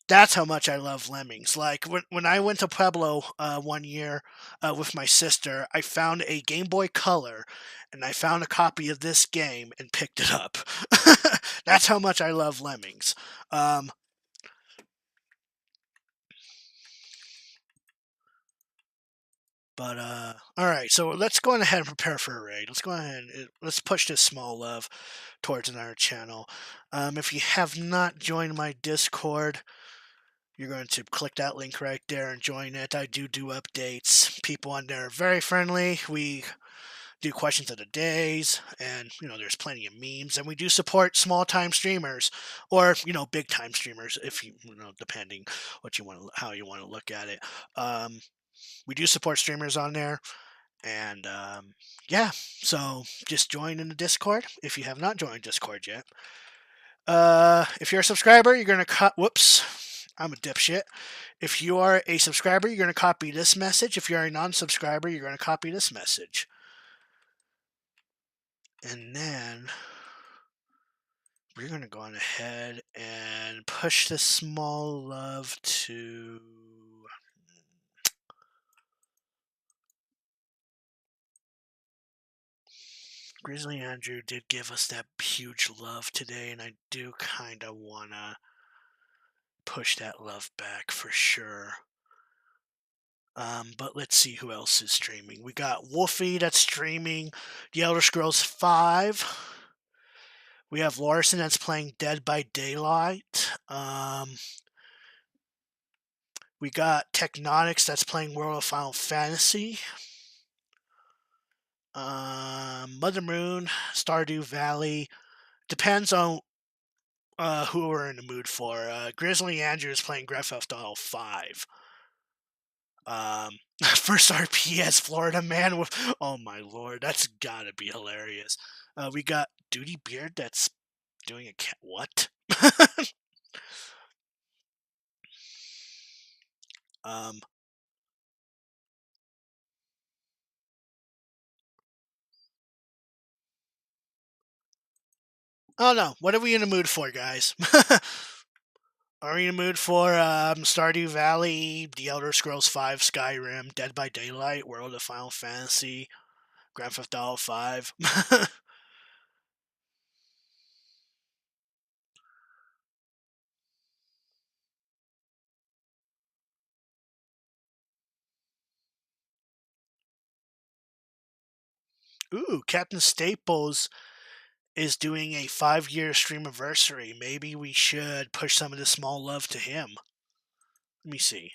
That's how much I love Lemmings. Like when I went to Pueblo one year with my sister, I found a Game Boy Color and I found a copy of this game and picked it up. That's how much I love Lemmings. But all right, so let's go on ahead and prepare for a raid. Let's go ahead and let's push this small love towards another channel. If you have not joined my Discord, you're going to click that link right there and join it. I do updates. People on there are very friendly. We do questions of the days, and there's plenty of memes. And we do support small time streamers, or big time streamers, if depending what you want, how you want to look at it. We do support streamers on there, and yeah. So just join in the Discord if you have not joined Discord yet. If you're a subscriber, you're gonna cut. Whoops, I'm a dipshit. If you are a subscriber, you're gonna copy this message. If you're a non-subscriber, you're gonna copy this message. And then we're gonna go on ahead and push this small love to. Grizzly Andrew did give us that huge love today, and I do kind of want to push that love back for sure. But let's see who else is streaming. We got Wolfie that's streaming The Elder Scrolls 5. We have Larson that's playing Dead by Daylight. We got Technonics that's playing World of Final Fantasy. Mother Moon, Stardew Valley. Depends on who we're in the mood for. Grizzly Andrew is playing Grand Theft Auto 5. First RP Florida Man with, oh my lord, that's gotta be hilarious. We got Duty Beard that's doing a cat. What? um. Oh no, what are we in the mood for, guys? Are we in the mood for Stardew Valley, The Elder Scrolls 5, Skyrim, Dead by Daylight, World of Final Fantasy, Grand Theft Auto 5? Ooh, Captain Staples is doing a 5-year stream anniversary. Maybe we should push some of the small love to him. Let me see.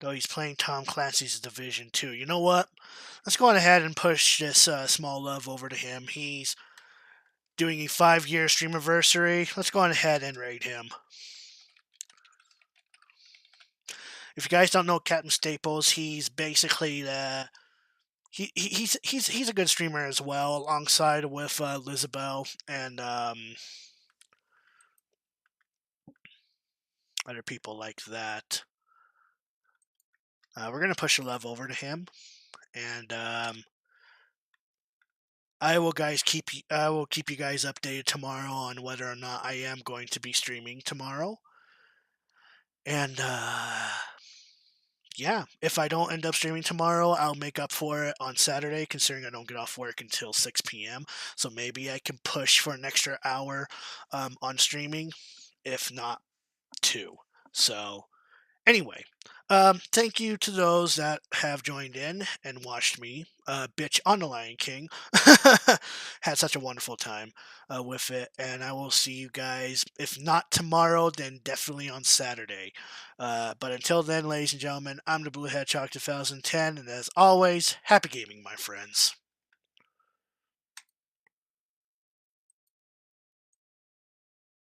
Though he's playing Tom Clancy's Division 2. You know what? Let's go on ahead and push this small love over to him. He's doing a 5-year stream anniversary. Let's go on ahead and raid him. If you guys don't know Captain Staples, he's basically the he's a good streamer as well, alongside with Lizabelle and other people like that. We're gonna push the love over to him, and I will keep you guys updated tomorrow on whether or not I am going to be streaming tomorrow. And yeah, if I don't end up streaming tomorrow, I'll make up for it on Saturday, considering I don't get off work until 6 p.m. So maybe I can push for an extra hour on streaming, if not 2. So anyway, thank you to those that have joined in and watched me bitch on the Lion King. Had such a wonderful time with it, and I will see you guys, if not tomorrow, then definitely on Saturday. But until then, ladies and gentlemen, I'm the Blue Hedgehog 2010, and as always, happy gaming, my friends.